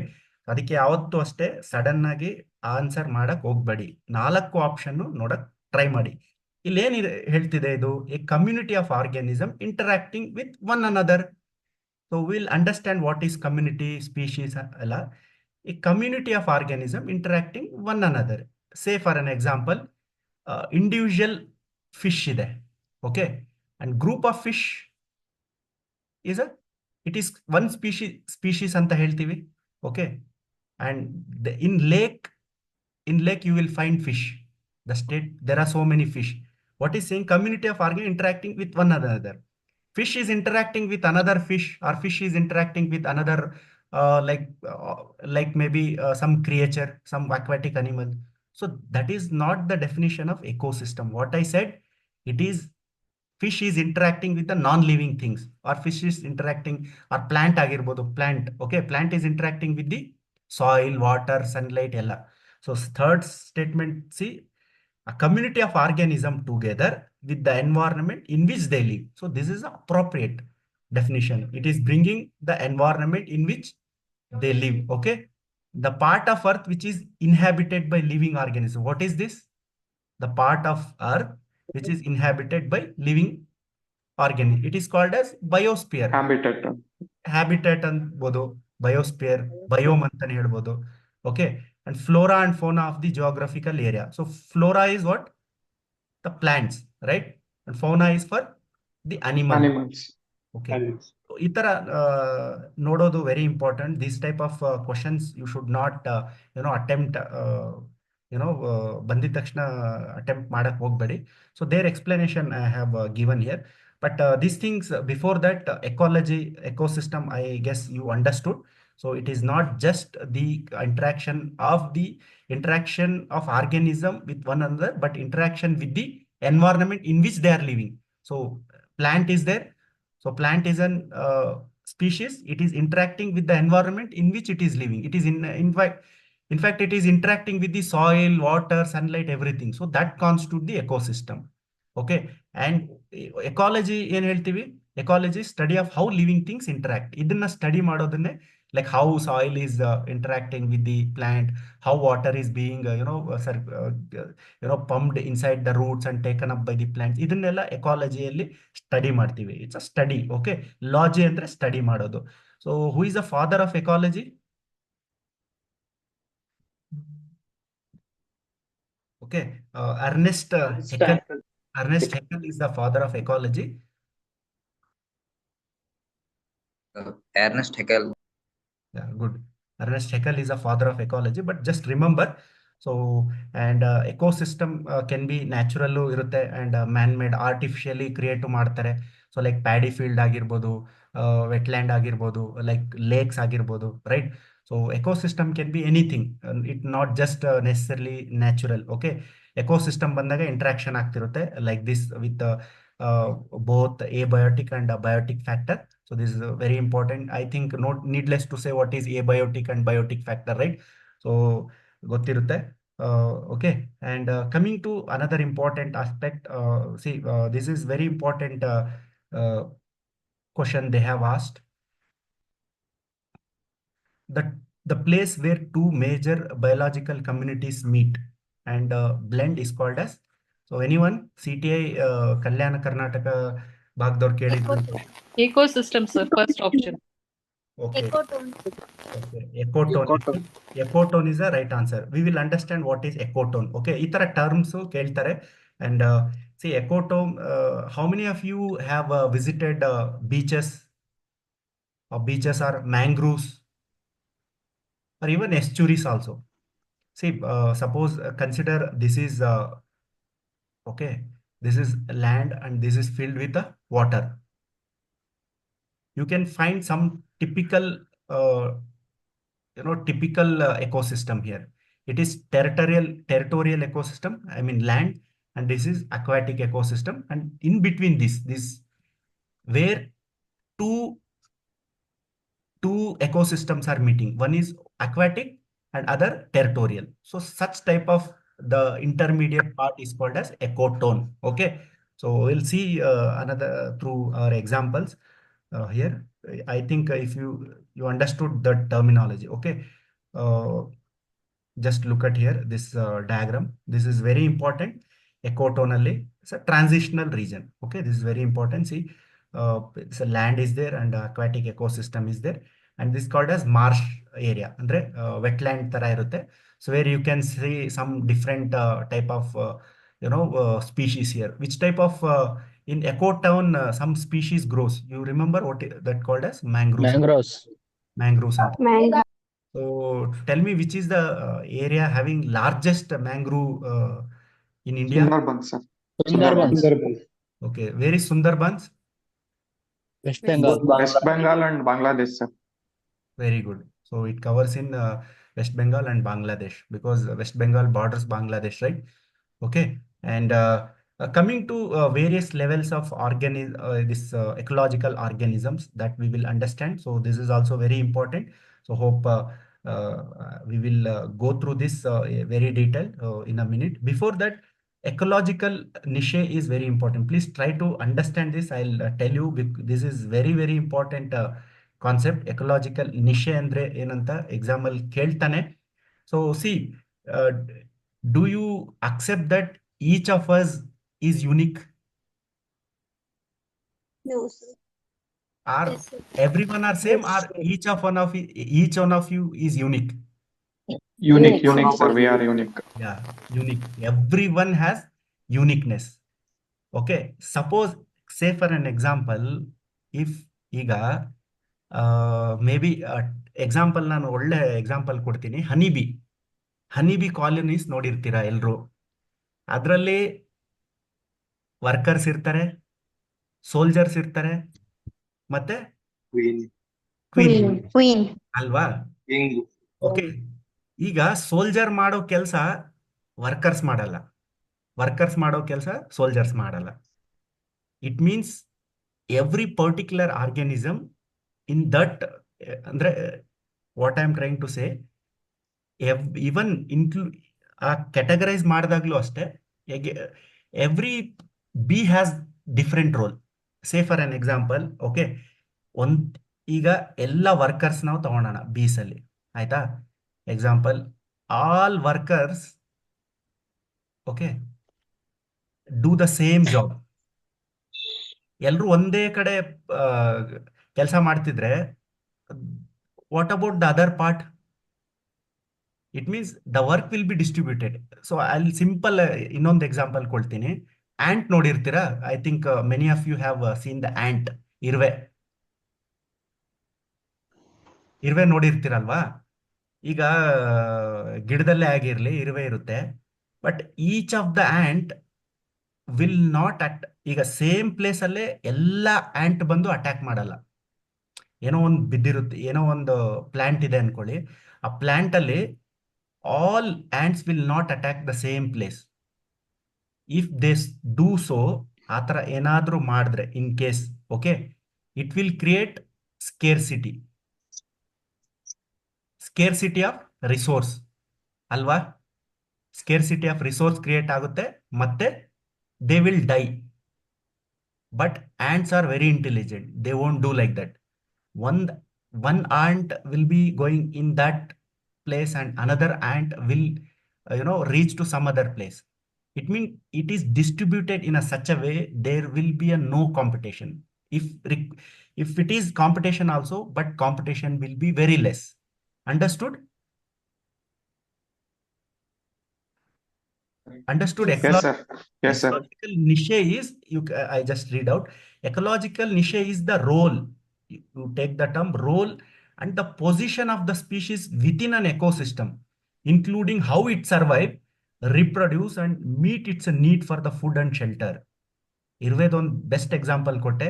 [SPEAKER 1] ಅದಕ್ಕೆ ಯಾವತ್ತೂ ಅಷ್ಟೇ sudden ಆಗಿ answer ಮಾಡಕ್ ಹೋಗ್ಬೇಡಿ. 4 option ನೋಡಕ್ try ಮಾಡಿ. ಇಲ್ಲಿ ಏನ್ ಹೇಳ್ತಿದೆ ಇದು? A community of organism interacting with one another. So will understand what is community, species ಅಲ್ಲ. A community of organism interacting one another. Say for an example, individual fish ಇದೆ. Okay, and group of fish is a, it is one species ಅಂತ ಹೇಳ್ತೀವಿ. Okay, and in lake you will find fish. The state, there are so many fish. What is saying? Community of organism interacting with one another. Fish is interacting with another fish, or fish is interacting with another, like maybe some creature, some aquatic animal. So that is not the definition of ecosystem. What I said, it is fish is interacting with the non-living things, or fish is interacting, or plant ಆಗಿರ್ಬೋದು, plant. Okay, plant is interacting with the soil, water, sunlight ಎಲ್ಲ. So third statement, see, a community of organism together with the environment in which they live. So this is appropriate definition. It is bringing the environment in which they live. Okay. The part of earth which is inhabited by living organism. What is this? The part of earth which is inhabited by living organism. It is called as biosphere.
[SPEAKER 3] Habitat.
[SPEAKER 1] Habitat ಅನ್ಬೋದು, biosphere, biome ಅಂತಾನೆ ಹೇಳ್ಬೋದು. Okay, and flora and fauna of the geographical area. So flora is what? The plants, right? And fauna is for the animal.
[SPEAKER 3] Animals.
[SPEAKER 1] Okay,
[SPEAKER 3] Animals.
[SPEAKER 1] ಈ ತರ ನೋಡೋದು very important. This type of questions you should not attempt, ಬಂದಿದ ತಕ್ಷಣ attempt ಮಾಡಕ್ ಹೋಗ್ಬೇಡಿ. So there explanation I have given here. But these things, before that, ecology, ecosystem, I guess you understood. So it is not just the interaction of organism with one another, but interaction with the environment in which they are living. So plant is there. So plant is an species. It is interacting with the environment in which it is living. It is in fact, it is interacting with the soil, water, sunlight, everything. So that constitutes the ecosystem. Okay, and ecology ಏನ್ ಹೇಳ್ತೀವಿ? Ecology study of how living things interact. ಇದನ್ನ study ಮಾಡೋದನ್ನೇ like how soil is interacting with the plant, how water is being pumped inside the roots and taken up by the plants. ಇದನ್ನೆಲ್ಲ ಎಕಾಲಜಿಯಲ್ಲಿ study ಮಾಡ್ತೀವಿ. It's a study. Okay, ಲಾಜಿ ಅಂದ್ರೆ study ಮಾಡೋದು. So who is the father of ecology? Okay, Ernest Haeckel. Ernest Haeckel is the father of ecology.
[SPEAKER 5] Ernest Haeckel.
[SPEAKER 1] Yeah, good. Ernest Haeckel is the father of ecology. But just remember, so and ecosystem can be natural irutte and man-made, artificially create ಮಾಡ್ತಾರೆ. So like paddy field ಆಗಿರ್ಬೋದು, wetland ಆಗಿರ್ಬೋದು, like lakes ಆಗಿರ್ಬೋದು, right? So ecosystem can be anything. It not just necessarily natural. Okay, ecosystem ಬಂದಾಗ interaction ಆಗ್ತಿರುತ್ತೆ like this with both abiotic and biotic factor. So this is very important. I think not needless to say what is abiotic and biotic factor, right? So ಗೊತ್ತಿರುತ್ತೆ. Okay, and coming to another important aspect, see, this is very important uh, question they have asked. The place where two major biological communities meet and blend is called as. So anyone CTI Kalyana Karnataka ಭಾಗದವ್ರು ಕೇಳಿದ್ರು?
[SPEAKER 6] Ecosystem, sir. First option.
[SPEAKER 1] Okay.
[SPEAKER 2] Ecotone.
[SPEAKER 1] Okay. Ecotone. Ecotone is the right answer. We will understand what is ecotone. Okay. ಈ ತರ terms ಕೇಳ್ತಾರೆ. And see, ecotone, how many of you have visited beaches or mangroves or even estuaries also? See, suppose consider this is okay, this is land and this is filled with water. You can find some typical ecosystem here. It is territorial ecosystem, I mean land, and this is aquatic ecosystem, and in between this where two ecosystems are meeting. One is aquatic and other territorial. So such type of the intermediate part is called as ecotone. Okay, so we'll see another through our examples here. I think if you understood the terminology. Okay, just look at here this diagram. This is very important. Ecotonally, it's a transitional region. Okay, this is very important. See, so land is there and aquatic ecosystem is there, and this is called as marsh area, andre wetland ತರ ಇರುತ್ತೆ. So where you can see some different type of species here. Which type of in ecotone some species grows? You remember what that called as? Mangroves. Mangroves.
[SPEAKER 2] Mango.
[SPEAKER 1] So tell me, which is the area having largest mangrove in India?
[SPEAKER 3] Sundarbans, sir.
[SPEAKER 5] Sundarbans.
[SPEAKER 1] Okay, where is Sundarbans?
[SPEAKER 4] West
[SPEAKER 5] Both
[SPEAKER 3] West
[SPEAKER 5] Bangladesh.
[SPEAKER 3] Bengal and Bangladesh, sir.
[SPEAKER 1] Very good. So it covers in West Bengal and Bangladesh, because West Bengal borders Bangladesh, right? Okay, and coming to various levels of ecological organisms that we will understand. So this is also very important. So hope We will go through this very detailed in a minute. Before that, ecological niche is very important. Please try to understand this. I'll tell you, this is very, very important concept. Ecological niche andre ಏನಂತ exam ಅಲ್ಲಿ ಕೇಳ್ತಾನೆ. So see, uh, do you accept that each of us is unique?
[SPEAKER 5] No, sir.
[SPEAKER 1] Are
[SPEAKER 5] Yes, sir.
[SPEAKER 1] everyone are same,
[SPEAKER 2] Yes,
[SPEAKER 1] or
[SPEAKER 2] sir.
[SPEAKER 1] each one of you is unique?
[SPEAKER 3] Unique,
[SPEAKER 2] Unique,
[SPEAKER 3] unique,
[SPEAKER 2] sir.
[SPEAKER 3] sir. We are unique.
[SPEAKER 1] Yeah, unique. Everyone has uniqueness. Okay, suppose, say for an example, if ಈಗ maybe example ನಾನು ಒಳ್ಳೆ example ಕೊಡ್ತೀನಿ. Honeybee colonies ನೋಡಿರ್ತೀರಾ ಎಲ್ರು. ಅದರಲ್ಲಿ workers ಇರ್ತಾರೆ, soldiers ಇರ್ತಾರೆ, ಮತ್ತೆ
[SPEAKER 3] Queen.
[SPEAKER 1] Queen
[SPEAKER 2] Queen.
[SPEAKER 1] ಅಲ್ವಾ?
[SPEAKER 3] King.
[SPEAKER 1] ಓಕೆ, ಈಗ ಸೋಲ್ಜರ್ ಮಾಡೋ ಕೆಲಸ ವರ್ಕರ್ಸ್ ಮಾಡಲ್ಲ, ವರ್ಕರ್ಸ್ ಮಾಡೋ ಕೆಲಸ ಸೋಲ್ಜರ್ಸ್ ಮಾಡಲ್ಲ. It means every particular organism in that, ಅಂದ್ರೆ what I am trying to say, even ಆ ಕ್ಯಾಟಗರೈಸ್ ಮಾಡಿದಾಗ್ಲೂ ಅಷ್ಟೇ, every bee has different role. Say for an example, okay, ಈಗ ಎಲ್ಲ ವರ್ಕರ್ಸ್ ನಾವು ತಗೊಳೋಣ ಬೀಸ್ ಅಲ್ಲಿ, ಆಯ್ತಾ? Example, all workers, okay, do the same job. ಎಲ್ಲರೂ ಒಂದೇ ಕಡೆ ಕೆಲಸ ಮಾಡ್ತಿದ್ರೆ, what about the other part? It means the work will be distributed. So ಅಲ್ಲಿ ಸಿಂಪಲ್ ಇನ್ನೊಂದು ಎಕ್ಸಾಂಪಲ್ ಕೊಡ್ತೀನಿ. ಆಂಟ್ ನೋಡಿರ್ತೀರಾ? I think many of you have seen the ant, ಇರುವೆ. ಇರುವೆ ನೋಡಿರ್ತೀರಲ್ವಾ? ಈಗ ಗಿಡದಲ್ಲೇ ಆಗಿರ್ಲಿ ಇರುವೆ ಇರುತ್ತೆ, but each of the ant will not ಈಗ ಸೇಮ್ ಪ್ಲೇಸ್ ಅಲ್ಲೇ ಎಲ್ಲ ಆಂಟ್ ಬಂದು ಅಟ್ಯಾಕ್ ಮಾಡಲ್ಲ. ಏನೋ ಒಂದು ಬಿದ್ದಿರುತ್ತೆ, ಏನೋ ಒಂದು ಪ್ಲಾಂಟ್ ಇದೆ ಅನ್ಕೊಳ್ಳಿ, ಆ ಪ್ಲಾಂಟ್ ಅಲ್ಲಿ all ants will not attack the same place. If they do so, ಆ ಥರ ಏನಾದರೂ ಮಾಡಿದ್ರೆ in case, okay, it will create scarcity, scarcity of resource ಅಲ್ವಾ? ಸ್ಕೇರ್ಸಿಟಿ ಆಫ್ ರಿಸೋರ್ಸ್ ಕ್ರಿಯೇಟ್ ಆಗುತ್ತೆ, ಮತ್ತೆ they will die. But ants are very intelligent, they won't do like that. one ant will be going in that place and another ant will reach to some other place. It means it is distributed in a such a way there will be a no competition. If it is competition also, but competition will be very less. Understood? Understood?
[SPEAKER 3] Yes, sir. Yes, sir.
[SPEAKER 1] Ecological niche is, I just read out. Ecological niche is the role. You take the term role and the position of the species within an ecosystem, including how it survive, reproduce, and meet its need for the food and shelter. ಇರುವೆದೊಂದು best example ಕೊಟ್ಟೆ.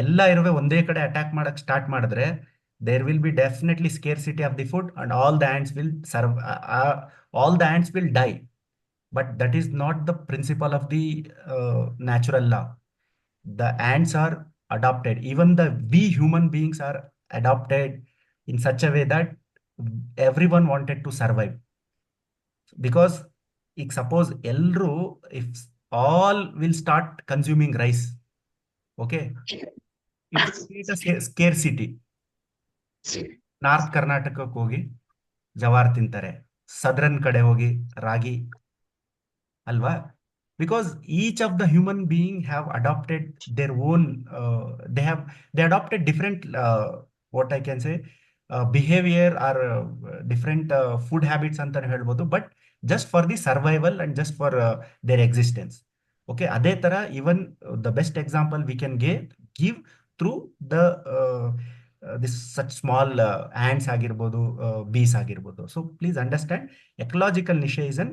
[SPEAKER 1] ಎಲ್ಲ ಇರುವೆ ಒಂದೇ ಕಡೆ attack ಮಾಡಕ್ start ಮಾಡಿದ್ರೆ, there will be definitely scarcity of the food and all the ants will all the ants will die. But that is not the principle of the natural law. The ants are adopted. Even we human beings are adopted in such a way that everyone wanted to survive. Because if suppose if all will start consuming rice, okay, it will create a scarcity. North ಕರ್ನಾಟಕಕ್ಕೆ ಹೋಗಿ ಜವಾರ್ ತಿಂತಾರೆ, southern ಕಡೆ ಹೋಗಿ ರಾಗಿ ಅಲ್ವಾ? Because each of the human being have adopted their own, they adopted different, what I can say, behavior or different food habits ಅಂತ ಹೇಳ್ಬೋದು, but just for the survival and just for their existence. Okay, ಅದೇ ತರ even the best example we can give through the this such small ants ಆಗಿರ್ಬೋದು, bees ಆಗಿರ್ಬೋದು. So please understand, ecological niche is an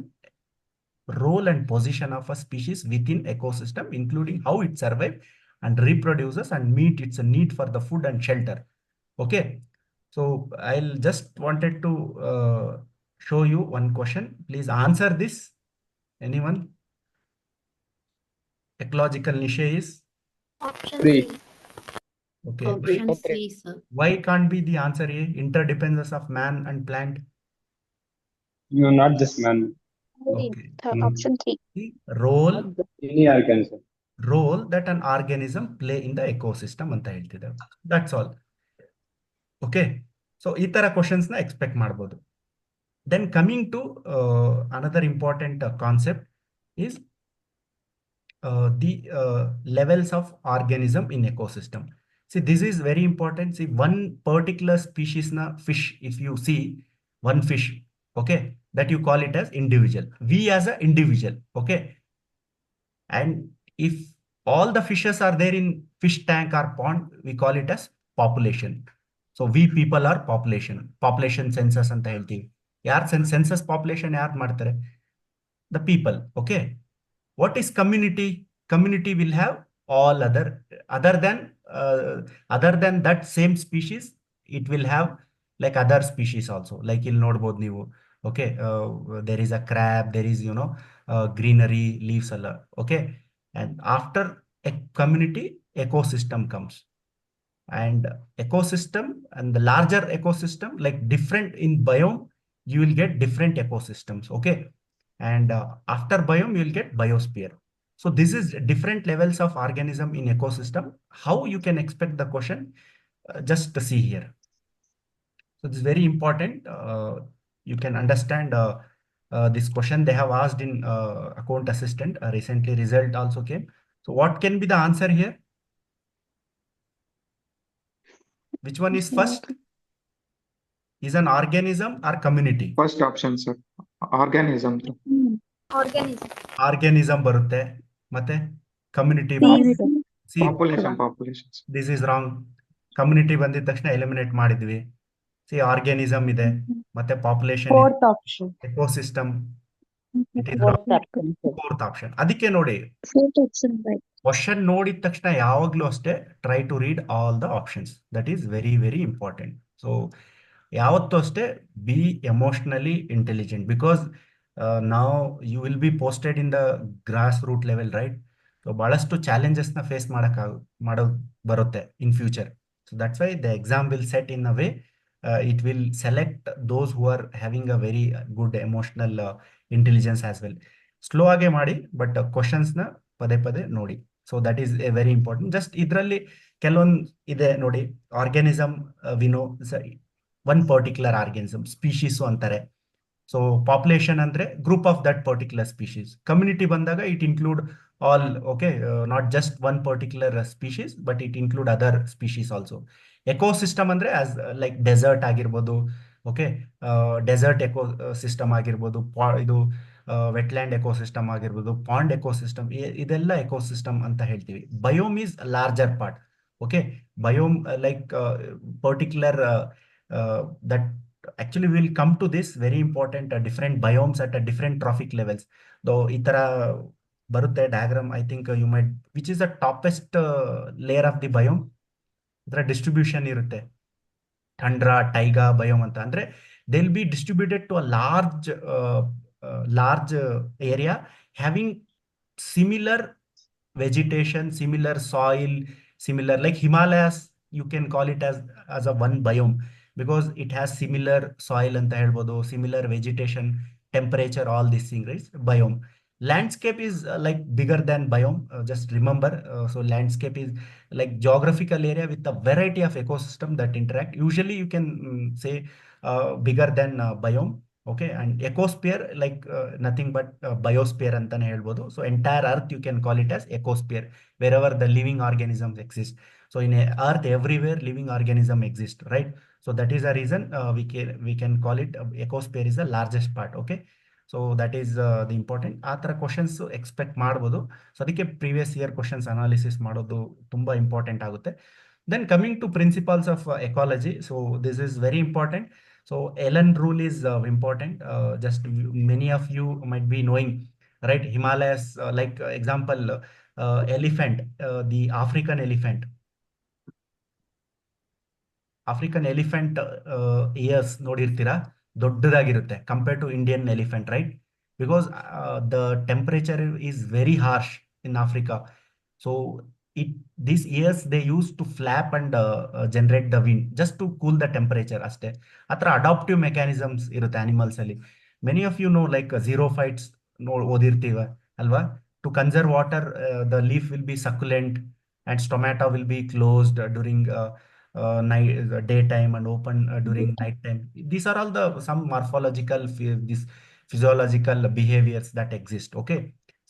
[SPEAKER 1] role and position of a species within ecosystem, including how it survives and reproduces and meet its need for the food and shelter. Okay, so I'll just wanted to show you one question. Please answer this. Anyone? Ecological niche is
[SPEAKER 5] Option
[SPEAKER 3] Three.
[SPEAKER 5] 3.
[SPEAKER 1] Okay.
[SPEAKER 5] Option C, sir.
[SPEAKER 1] Why can't be the answer A? Interdependence of man and plant.
[SPEAKER 3] You not just man.
[SPEAKER 1] Okay.
[SPEAKER 2] Option 3.
[SPEAKER 1] The role
[SPEAKER 3] Any organism.
[SPEAKER 1] that an organism play in the ecosystem ಅಂತ ಹೇಳ್ತಿದ್ದಾರೆ. That's all. Okay. So ಈ ತರ questions ನ expect ಮಾಡ್ಬೋದು. Then coming to another important concept is the levels of organism in ecosystem. See, this is very important. See, one particular species na fish, if you see one fish, okay, that you call it as individual. We as a individual, okay. And if all the fishes are there in fish tank or pond, we call it as population. So we people are population. Population census ಅಂತ ಹೇಳ್ತೀವಿ. ಯಾರ್ census population ಯಾರು ಮಾಡ್ತಾರೆ? The people, okay. What is community? Community will have all other than that same species, it will have like other species also. Like you'll ನೋಡ್ಬೋದು ನೀವು. Okay, there is a crab, there is greenery, leaves all. Okay, and after a community, ecosystem comes. And ecosystem and the larger ecosystem, like different in biome, you will get different ecosystems. Okay, and after biome you will get biosphere. So this is different levels of organism in ecosystem. How you can expect the question? Just to see here. So this is very important. You can understand this question they have asked in account assistant. Recently result also came. So what can be the answer here? Which one is first? Is an organism or community?
[SPEAKER 3] First option, sir. Organism.
[SPEAKER 5] Organism.
[SPEAKER 1] Organism ಬರುತ್ತೆ ಮತ್ತೆ community See,
[SPEAKER 3] Population.
[SPEAKER 1] this is wrong. Community ಬಂದಿದ ತಕ್ಷಣ eliminate ಮಾಡಿದ್ವಿ. See, organism ಇದೆ ಮತ್ತೆ population ಇದೆ.
[SPEAKER 7] Fourth option.
[SPEAKER 1] Ecosystem. It is
[SPEAKER 7] Fourth
[SPEAKER 1] wrong.
[SPEAKER 7] option.
[SPEAKER 1] Fourth option. ಅದಕ್ಕೆ ನೋಡಿ
[SPEAKER 2] Fourth option, right.
[SPEAKER 1] ಕ್ವಶನ್ ನೋಡಿದ ತಕ್ಷಣ ಯಾವಾಗ್ಲೂ ಅಷ್ಟೇ try to read all the options. That is very very important. So ಯಾವತ್ತೂ ಅಷ್ಟೇ ಬಿ ಎಮೋಷನಲಿ ಇಂಟೆಲಿಜೆಂಟ್, ಬಿಕಾಸ್ ನಾವು you will be posted in the grass root level, right? So ಬಹಳಷ್ಟು ಚಾಲೆಂಜಸ್ನ face ಮಾಡೋ ಬರುತ್ತೆ in future. So that's why the exam will set in a way it will select those who are having a very good emotional intelligence as well. Slow ಆಗೇ ಮಾಡಿ, but ಕ್ವಶನ್ಸ್ನ ಪದೇ ಪದೇ ನೋಡಿ. So that is a very important. Just ಇದರಲ್ಲಿ ಕೆಲವೊಂದು ಇದೆ ನೋಡಿ. ಆರ್ಗ್ಯಾನಿಸಮ್ ವಿನೋ ಒನ್ ಪರ್ಟಿಕ್ಯುಲರ್ ಆರ್ಗ್ಯಾನಿಸಮ್ ಸ್ಪೀಶೀಸು ಅಂತಾರೆ. ಸೊ ಪಾಪ್ಯುಲೇಷನ್ ಅಂದ್ರೆ group of that particular species. Community ಬಂದಾಗ it include all, okay, not just one particular species but it include other species also. Ecosystem ಅಂದ್ರೆ as like desert ಆಗಿರ್ಬೋದು, okay, desert ecosystem ಆಗಿರ್ಬೋದು, ಇದು wetland ecosystem ಆಗಿರ್ಬೋದು, pond ecosystem, ಇದೆಲ್ಲ ecosystem ಅಂತ ಹೇಳ್ತೀವಿ. Biome is larger part. Okay, biome like particular that actually we will come to this, very important, different biomes at a different trophic levels. Though ಈ ತರ ಬರುತ್ತೆ diagram, I think you might, which is the toppest layer of the biome. ಇದರ distribution ಇರುತ್ತೆ. Tundra, taiga biome ಅಂತ ಅಂದ್ರೆ they will be distributed to a large area having similar vegetation, similar soil, similar, like Himalayas you can call it as a one biome because it has similar soil anta helbodu, similar vegetation, temperature, all these things, right? Biome. Landscape is like bigger than biome, just remember. So landscape is like geographical area with a variety of ecosystem that interact. Usually you can say bigger than biome. Okay, and ecosphere like nothing but biosphere ಅಂತಾನೆ ಹೇಳ್ಬೋದು. So entire earth you can call it as ecosphere, wherever the living organisms exist. So in earth everywhere living organism exist, right? So that is the reason we can call it ecosphere is the largest part. Okay, so that is the important. ಆ ಥರ questions expect ಮಾಡ್ಬೋದು. So ಅದಕ್ಕೆ previous year questions analysis ಮಾಡೋದು ತುಂಬಾ important ಆಗುತ್ತೆ. Then coming to principles of ecology, so this is very important. So Ellen rule is important. Just many of you might be knowing, right? Himalayas, like example, elephant, the African elephant. African elephant ears ನೋಡಿರ್ತೀರಾ, ದೊಡ್ಡದಾಗಿರುತ್ತೆ compare to Indian elephant, right? Because the temperature is very harsh in Africa. So it these ears they use to flap and generate the wind just to cool the temperature ಅಷ್ಟೇ. ಆ ಥರ adaptive mechanisms ಇರುತ್ತೆ animals ಅಲ್ಲಿ. Many of you know like xerophytes ಓದಿರ್ತೀವ ಅಲ್ವಾ? To conserve water the leaf will be succulent and stomata will be closed during night daytime and open during night time. These are all the some morphological this physiological behaviors that exist. Okay,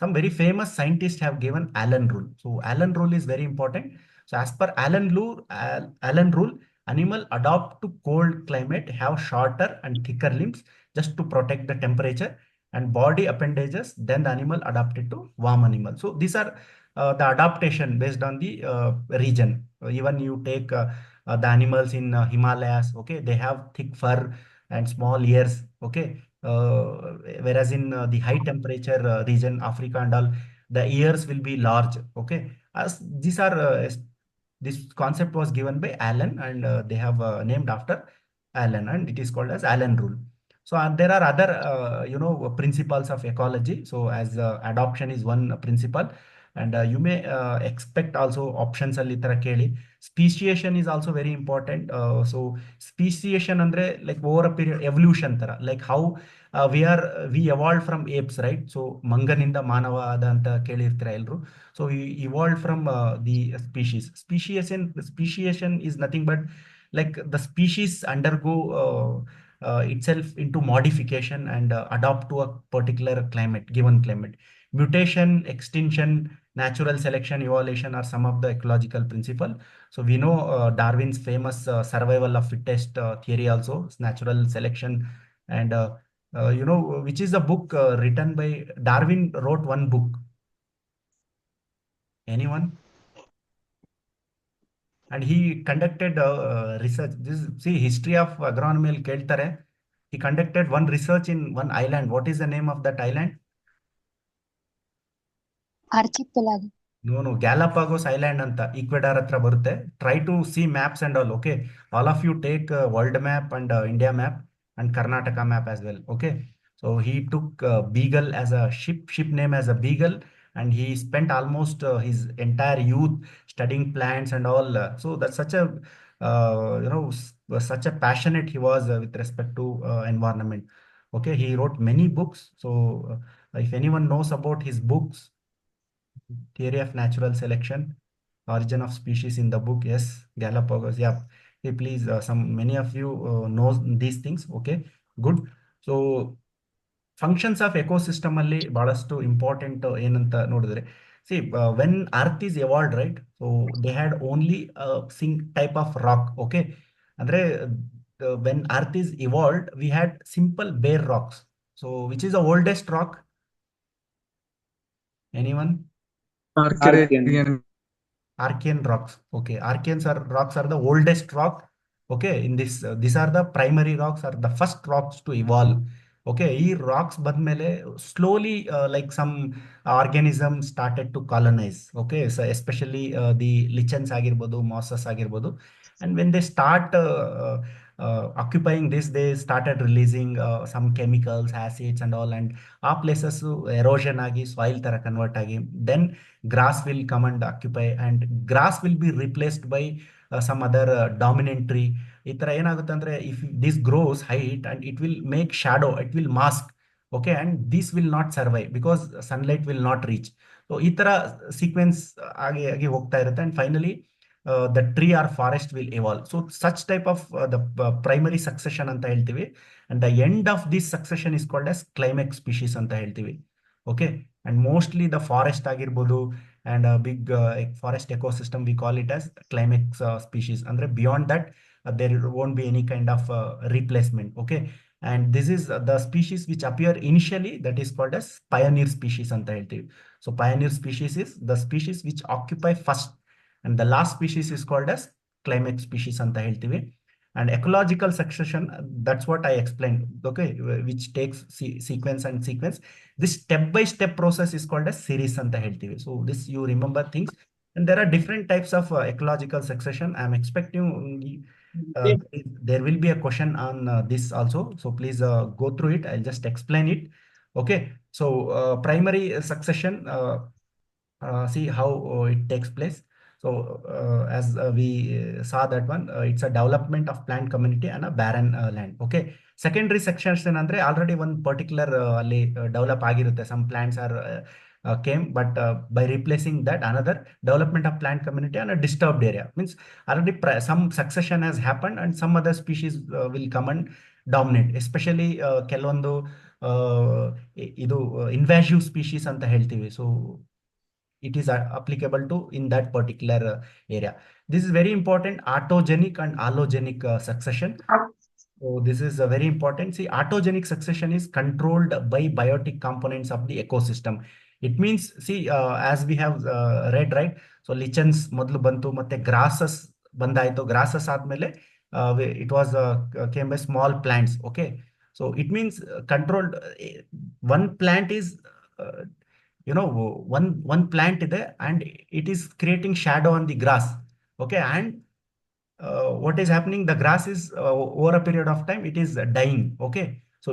[SPEAKER 1] some very famous scientists have given Allen rule. So Allen rule is very important. So as per Allen rule, animal adapt to cold climate have shorter and thicker limbs just to protect the temperature and body appendages, then the animal adapted to warm animal. So these are the adaptation based on the region. Even you take the animals in Himalayas, okay, they have thick fur and small ears, okay. Whereas in the high temperature region, Africa and all, the ears will be large, okay. As these are this concept was given by Allen, and they have named after Allen, and it is called as Allen rule. So there are other principles of ecology. So as adoption is one principle, and you may expect also options ಅಲ್ಲಿ ತರ ಕೇಳಿ. Speciation is also very important. So speciation ಅಂದ್ರೆ like over a period evolution ತರ, like how we evolved from apes, right? So ಮಂಗನಿಂದ ಮಾನವ ಆದ ಅಂತ ಕೇಳಿರ್ತೀರ ಎಲ್ರು. So we evolved from the species. Speciation is nothing but like the species undergo itself into modification and adopt to a particular climate, given climate. Mutation, extinction, natural selection, evolution are some of the ecological principle. So we know Darwin's famous survival of fittest theory also, it's natural selection. And which is a book written by Darwin wrote one book. Anyone? And he conducted research. This see history of agronomy ಅಲ್ಲಿ ಕೇಳ್ತಾರೆ. He conducted one research in one island. What is the name of that island?
[SPEAKER 2] Archipelago.
[SPEAKER 1] No, Galapagos Island anta Ecuador hatra barutte. Try to see maps and all. Okay, all of you take world map and India map and Karnataka map as well. Okay, so he took Beagle as a ship name as a Beagle, and he spent almost his entire youth studying plants and all. So that's such a such a passionate he was with respect to environment. Okay, he wrote many books. So if anyone knows about his books, Theory of Natural Selection, Origin of Species in the book, yes, Galapagos, yeah. Hey, please, many of you know these things, okay, good. So functions of ecosystem ಅಲ್ಲಿ ಬಹಳಷ್ಟು important ಏನಂತ ನೋಡಿದ್ರೆ, see when earth is evolved, right? So they had only a single type of rock, okay. ಅಂದ್ರೆ when earth is evolved, we had simple bare rocks. So which is the oldest rock? Anyone?
[SPEAKER 3] Archean.
[SPEAKER 1] Archean rocks. Okay, rocks are the oldest rock. Okay, in this these are the primary rocks, are the first rocks to evolve. Okay, ಈ rocks ಬಂದ್ಮೇಲೆ slowly like some organisms started to colonize. Okay, so especially the lichens ಆಗಿರ್ಬೋದು, mosses ಆಗಿರ್ಬೋದು, and when they start occupying this, they started releasing some chemicals, acids and all, and ಆ places erosion ಆಗಿ soil ತರ convert ಆಗಿ then grass will come and occupy, and grass will be replaced by some other dominant tree. ಈ ತರ ಏನಾಗುತ್ತೆ ಅಂದ್ರೆ if this grows height and it will make shadow, it will mask, okay, and this will not survive because sunlight will not reach. So ಈ ತರ sequence ಆಗಿ ಆಗಿ ಹೋಗ್ತಾ ಇರುತ್ತೆ, and finally the tree or forest will evolve. So such type of the primary succession ಅಂತ ಹೇಳ್ತೀವಿ, and the end of this succession is called as climax species ಅಂತ ಹೇಳ್ತೀವಿ. Okay, and mostly the forest ಆಗಿರ್ಬೋದು and a big forest ecosystem, we call it as climax species. Andre beyond that there won't be any kind of replacement. Okay, and this is the species which appear initially, that is called as pioneer species anta heltivi. So pioneer species is the species which occupy first, and the last species is called as climax species anta heltivi. And ecological succession, that's what I explained, okay, which takes sequence and sequence. This step by step process is called as series anta heltivi. So this you remember things, and there are different types of ecological succession. I am expecting there will be a question on this also, so please go through it. I'll just explain it. Okay, so primary succession, see how it takes place. So as we saw that one, it's a development of plant community and a barren land. Okay. Secondary section andre already one particular ಅಲ್ಲಿ develop ಆಗಿರುತ್ತೆ. Some plants are came, but by replacing that another development of plant community and a disturbed area means already some succession has happened and some other species will come and dominate, especially ಕೆಲವೊಂದು ಇದು invasive species ಅಂತ ಹೇಳ್ತೀವಿ. So it is applicable to in that particular area. This is very important, autogenic and allogenic succession. So this is very important. See, autogenic succession is controlled by biotic components of the ecosystem. It means, see, as we have read, right? So lichens modlu bantu matte grasses bandaito, grasses ಆದ್ಮೇಲೆ it was came by small plants. Okay, so it means controlled. One plant is one plant ಇದೆ and it is creating shadow on the grass. Okay, and what is happening, the grass is over a period of time it is dying. Okay, so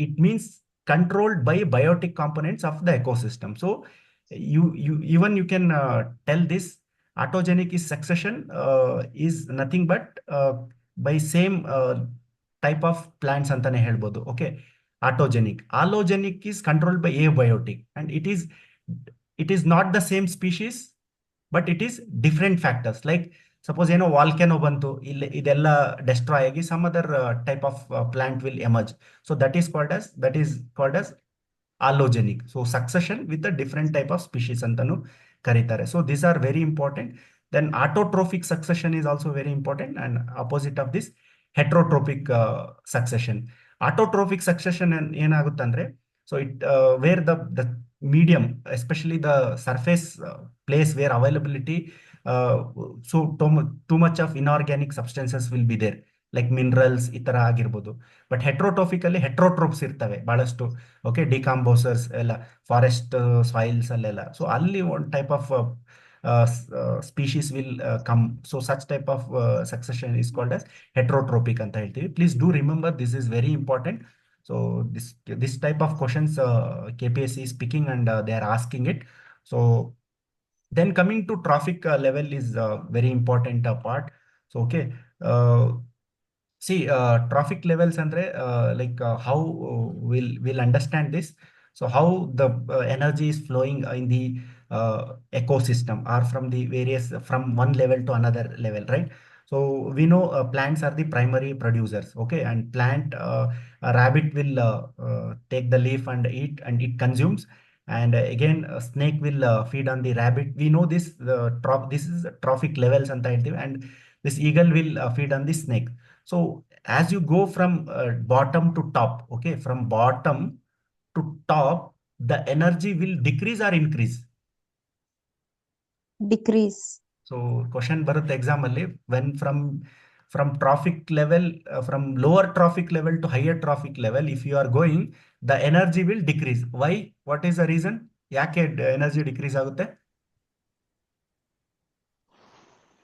[SPEAKER 1] it means controlled by biotic components of the ecosystem. So you can tell this autogenic is succession is nothing but by same type of plants ಅಂತಾನೆ ಹೇಳ್ಬೋದು. Okay, autogenic. Allogenic is controlled by abiotic, and it is not the same species, but it is different factors. Like suppose ಏನೋ volcano ಬಂತು, ಇಲ್ಲಿ ಇದೆಲ್ಲ destroy ಆಗಿ some other type of plant will emerge. So that is called as allogenic. So succession with a different type of species ಅಂತನೂ ಕರೀತಾರೆ. So these are very important. Then autotrophic succession is also very important, and opposite of this heterotrophic succession. Autotrophic succession ಏನಾಗುತ್ತಂದ್ರೆ, so it where the medium, especially the surface place where availability so too much of inorganic substances will be there, like minerals ಈ ತರ ಆಗಿರ್ಬೋದು. But ಹೆಟ್ರೋಟ್ರೋಫಿಕಲ್ಲಿ heterotrophs ಇರ್ತವೆ ಬಹಳಷ್ಟು. Okay, ಡಿಕಾಂಬೋಸರ್ಸ್ ಎಲ್ಲ forest soils ಅಲ್ಲೆಲ್ಲ. So ಅಲ್ಲಿ ಒಂದು type of species will come. So such type of succession is called as heterotropic ಅಂತ ಹೇಳ್ತೀವಿ. Please do remember, this is very important. So this type of questions KPSC is picking and they are asking it. So then coming to trophic level is very important part. So okay, see trophic levels andre like how we'll understand this. So how the energy is flowing in the ecosystem or from the various, from one level to another level, right? So we know plants are the primary producers. Okay, and plant a rabbit will take the leaf and eat, and it consumes. And again, a snake will feed on the rabbit. We know this. This is trophic levels ಅಂತ ಹೇಳ್ತೀವಿ. And this eagle will feed on the snake. So as you go from bottom to top, okay, from bottom to top, the energy will decrease or increase?
[SPEAKER 2] Decrease.
[SPEAKER 1] So question ಬರುತ್ತೆ exam ಅಲ್ಲಿ, when from trophic level, from lower trophic level to higher trophic level, if you are going, the energy will decrease. Why? What is the reason? ಯಾಕೆ energy decrease ಆಗುತ್ತೆ?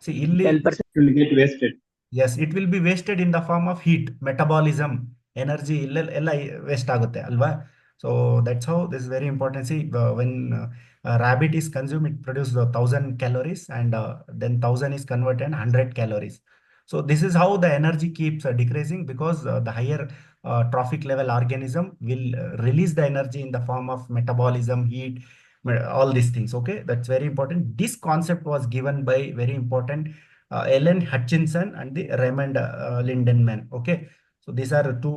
[SPEAKER 1] See, ಇಲ್ಲಿ
[SPEAKER 3] 10% will get wasted.
[SPEAKER 1] yes, it will be wasted in the form of heat, metabolism, energy ಎಲ್ಲ waste ಆಗುತ್ತೆ ಅಲ್ವಾ? So that's how this is very important. See, when a rabbit is consumed, it produces 1,000 calories, and then 1,000 is converted 100 calories. So this is how the energy keeps decreasing, because the higher trophic level organism will release the energy in the form of metabolism, heat, all these things. Okay, that's very important. This concept was given by very important Ellen Hutchinson and the Raymond Lindenman. Okay, so these are two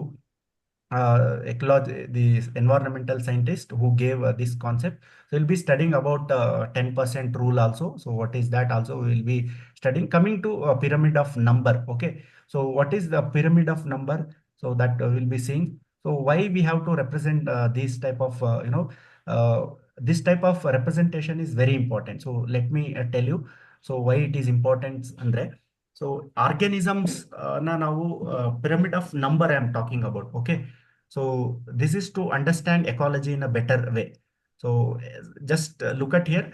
[SPEAKER 1] the environmental scientist who gave this concept. So we'll be studying about 10% rule also. So what is that also we'll be studying. Coming to pyramid of number. Okay, so what is the pyramid of number? So that we'll be seeing. So why we have to represent this type of this type of representation is very important. So let me tell you. So why it is important andre, so organisms na ನಾವು pyramid of number I am talking about. Okay, so this is to understand ecology in a better way. So just look at here,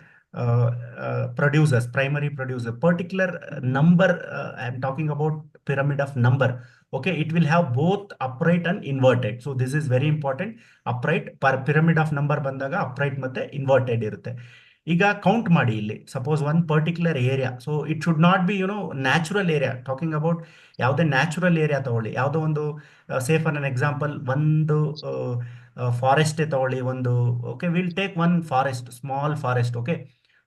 [SPEAKER 1] producers, primary producer, particular number I am talking about pyramid of number. Okay, it will have both upright and inverted. So this is very important. Upright pyramid of number ಬಂದಾಗ upright ಮತ್ತೆ inverted ಇರುತ್ತೆ. ಈಗ count ಮಾಡಿ ಇಲ್ಲಿ suppose one particular area, so it should not be natural area. Talking about ಯಾವುದೇ natural area ತಗೊಳ್ಳಿ, ಯಾವುದೋ ಒಂದು ಸೇಫ್ ಅನ್ ಎಕ್ಸಾಂಪಲ್ ಒಂದು ಫಾರೆಸ್ಟೇ ತಗೊಳ್ಳಿ, ಒಂದು okay will take one forest, small forest, okay.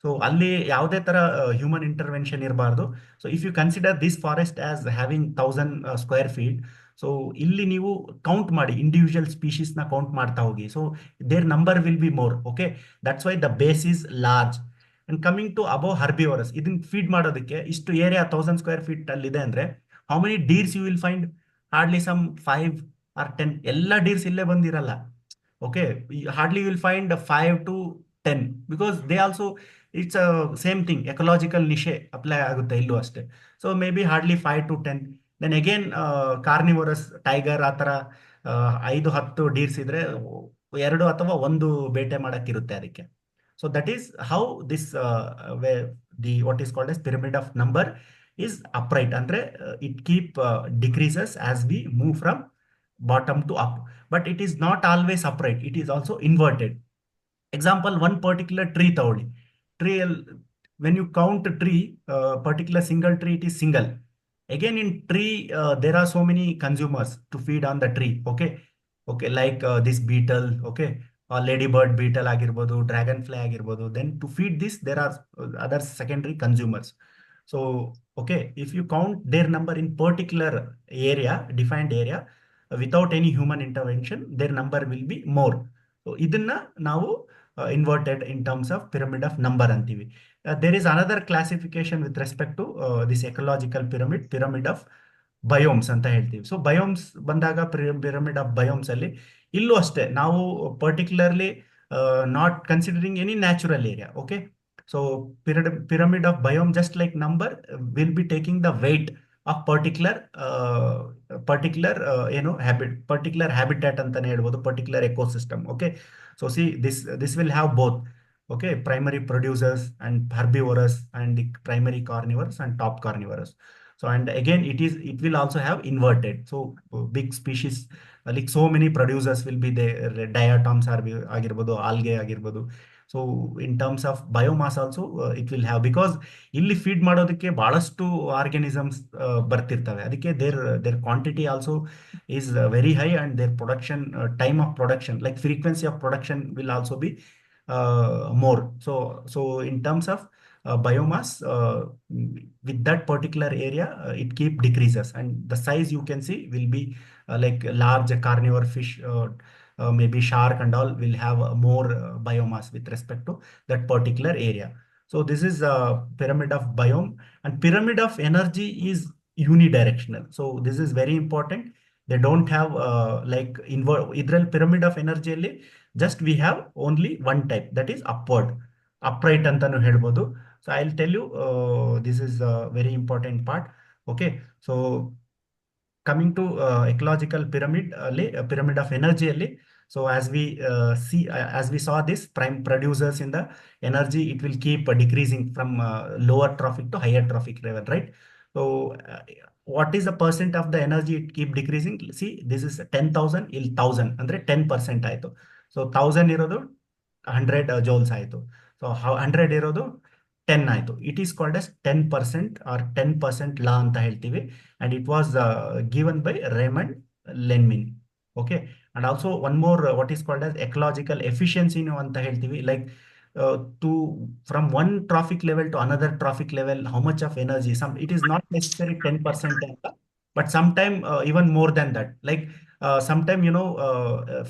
[SPEAKER 1] So ಅಲ್ಲಿ ಯಾವುದೇ ತರ ಹ್ಯೂಮನ್ ಇಂಟರ್ವೆನ್ಷನ್ ಇರಬಾರ್ದು. So if you consider this forest as having 1000 square feet, so ಇಲ್ಲಿ ನೀವು ಕೌಂಟ್ ಮಾಡಿ, ಇಂಡಿವಿಜುವಲ್ ಸ್ಪೀಶೀಸ್ ನ ಕೌಂಟ್ ಮಾಡ್ತಾ ಹೋಗಿ. So their number will be more, okay. That's why the base is large. And coming to above herbivores, ಇದನ್ನ feed ಮಾಡೋದಕ್ಕೆ ಇಷ್ಟು area 1000 square feet ಅಲ್ಲಿ ಇದೆ ಅಂದ್ರೆ how many deers you will find? Hardly some 5 or 10. ಎಲ್ಲ deers ಇಲ್ಲೇ ಬಂದಿರಲ್ಲ, okay. Hardly will find 5 to 10 because they also it's same thing, ecological niche apply ಆಗುತ್ತೆ ಇಲ್ಲೂ ಅಷ್ಟೇ. So may be hardly 5 to 10. Then again carnivorous tiger ಆ ಥರ 5-10 ಡೀರ್ಸ್ ಇದ್ರೆ 2 ಅಥವಾ 1 ಬೇಟೆ ಮಾಡಕ್ಕಿರುತ್ತೆ ಅದಕ್ಕೆ. So that is how this the what is called as pyramid of number is upright. ಅಂದ್ರೆ it keep decreases as we move from bottom to up, but it is not always upright, it is also inverted. Example, one particular tree ತಗೊಳ್ಳಿ. Tree when you count tree, particular single tree, it is single. Again in tree, there are so many consumers to feed on the tree, okay. Okay, like this beetle, okay, ladybird beetle ಆಗಿರ್ಬೋದು, dragon fly ಆಗಿರ್ಬೋದು. Then to feed this there are other secondary consumers. So okay, if you count their number in particular area, defined area, without any human intervention, their number will be more. So ಇದನ್ನ ನಾವು inverted in terms of pyramid of number ಅಂತೀವಿ. There is another classification with respect to this ecological pyramid of biomes ಅಂತ ಹೇಳ್ತೀವಿ. So biomes ಬಂದಾಗ pyramid of biomes ಅಲ್ಲಿ ಇಲ್ಲೂ ಅಷ್ಟೇ ನಾವು particularly not considering any natural area, okay. So pyramid of biome just like number will B taking the weight of particular ಏನು particular habitat ಅಂತಾನೆ ಹೇಳ್ಬೋದು, particular ecosystem, okay. So see this will have both, okay, primary producers and herbivores and the primary carnivores and top carnivores. So and again it will also have inverted, so big species like so many producers will be there, diatoms ಆಗಿರ್ಬೋದು, algae ಆಗಿರ್ಬೋದು. So in terms of biomass also it will have, because ಇಲ್ಲಿ feed ಮಾಡೋದಕ್ಕೆ ಬಹಳಷ್ಟು organisms ಬರ್ತಿರ್ತವೆ, ಅದಕ್ಕೆ their quantity also is very high and their production time of production like frequency of production will also be more. So in terms of biomass, with that particular area, it keep decreases, and the size you can see will be like large carnivore fish, maybe shark and all will have more biomass with respect to that particular area. So this is a pyramid of biome, and pyramid of energy is unidirectional. So this is very important. They don't have like idral pyramid of energy ಅಲ್ಲಿ just we have only one type, that is upward, upright ಅಂತಾನು ಹೇಳ್ಬೋದು. So I'll tell you, this is a very important part, okay. So coming to ecological pyramid ಅಲ್ಲಿ pyramid of energy ಅಲ್ಲಿ, so as we as we saw this prime producers in the energy, it will keep decreasing from lower trophic to higher trophic level, right? So what is the percent of the energy it keep decreasing? See, this is 10,000 ಇಲ್ಲಿ 1000 ಅಂದ್ರೆ 10% ಆಯ್ತು. So 1000 ಇರೋದು 100 joules ಆಯಿತು. So 100 ಇರೋದು 10 ಆಯಿತು. It is called as 10% or 10% law ಅಂತ ಹೇಳ್ತೀವಿ. And it was given by Raymond Lindeman, okay. And also one more what is called as ecological ಎಫಿಷಿಯನ್ಸಿನು ಅಂತ ಹೇಳ್ತೀವಿ. Like to from one trophic level to another trophic level, how much of energy, it is not necessary 10% but sometime even more than that. Like sometime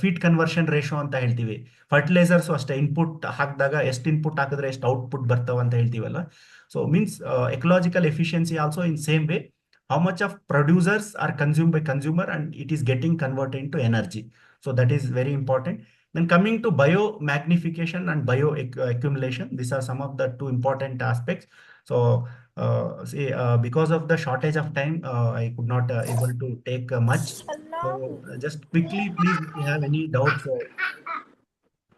[SPEAKER 1] feed conversion ratio ಅಂತ ಹೇಳ್ತೀವಿ. Fertilisers ಅಷ್ಟೇ, input ಹಾಕಿದಾಗ ಎಷ್ಟು input ಹಾಕಿದ್ರೆ ಎಷ್ಟು output ಬರ್ತಾವ ಅಂತ ಹೇಳ್ತೀವಲ್ಲ. So means ecological efficiency also in same way, how much of producers are consumed by consumer and it is getting converted into energy. So that is very important. Then coming to biomagnification and bioaccumulation, these are some of the two important aspects. So because of the shortage of time, I could not able to take much. So just quickly, please, if you have any doubts,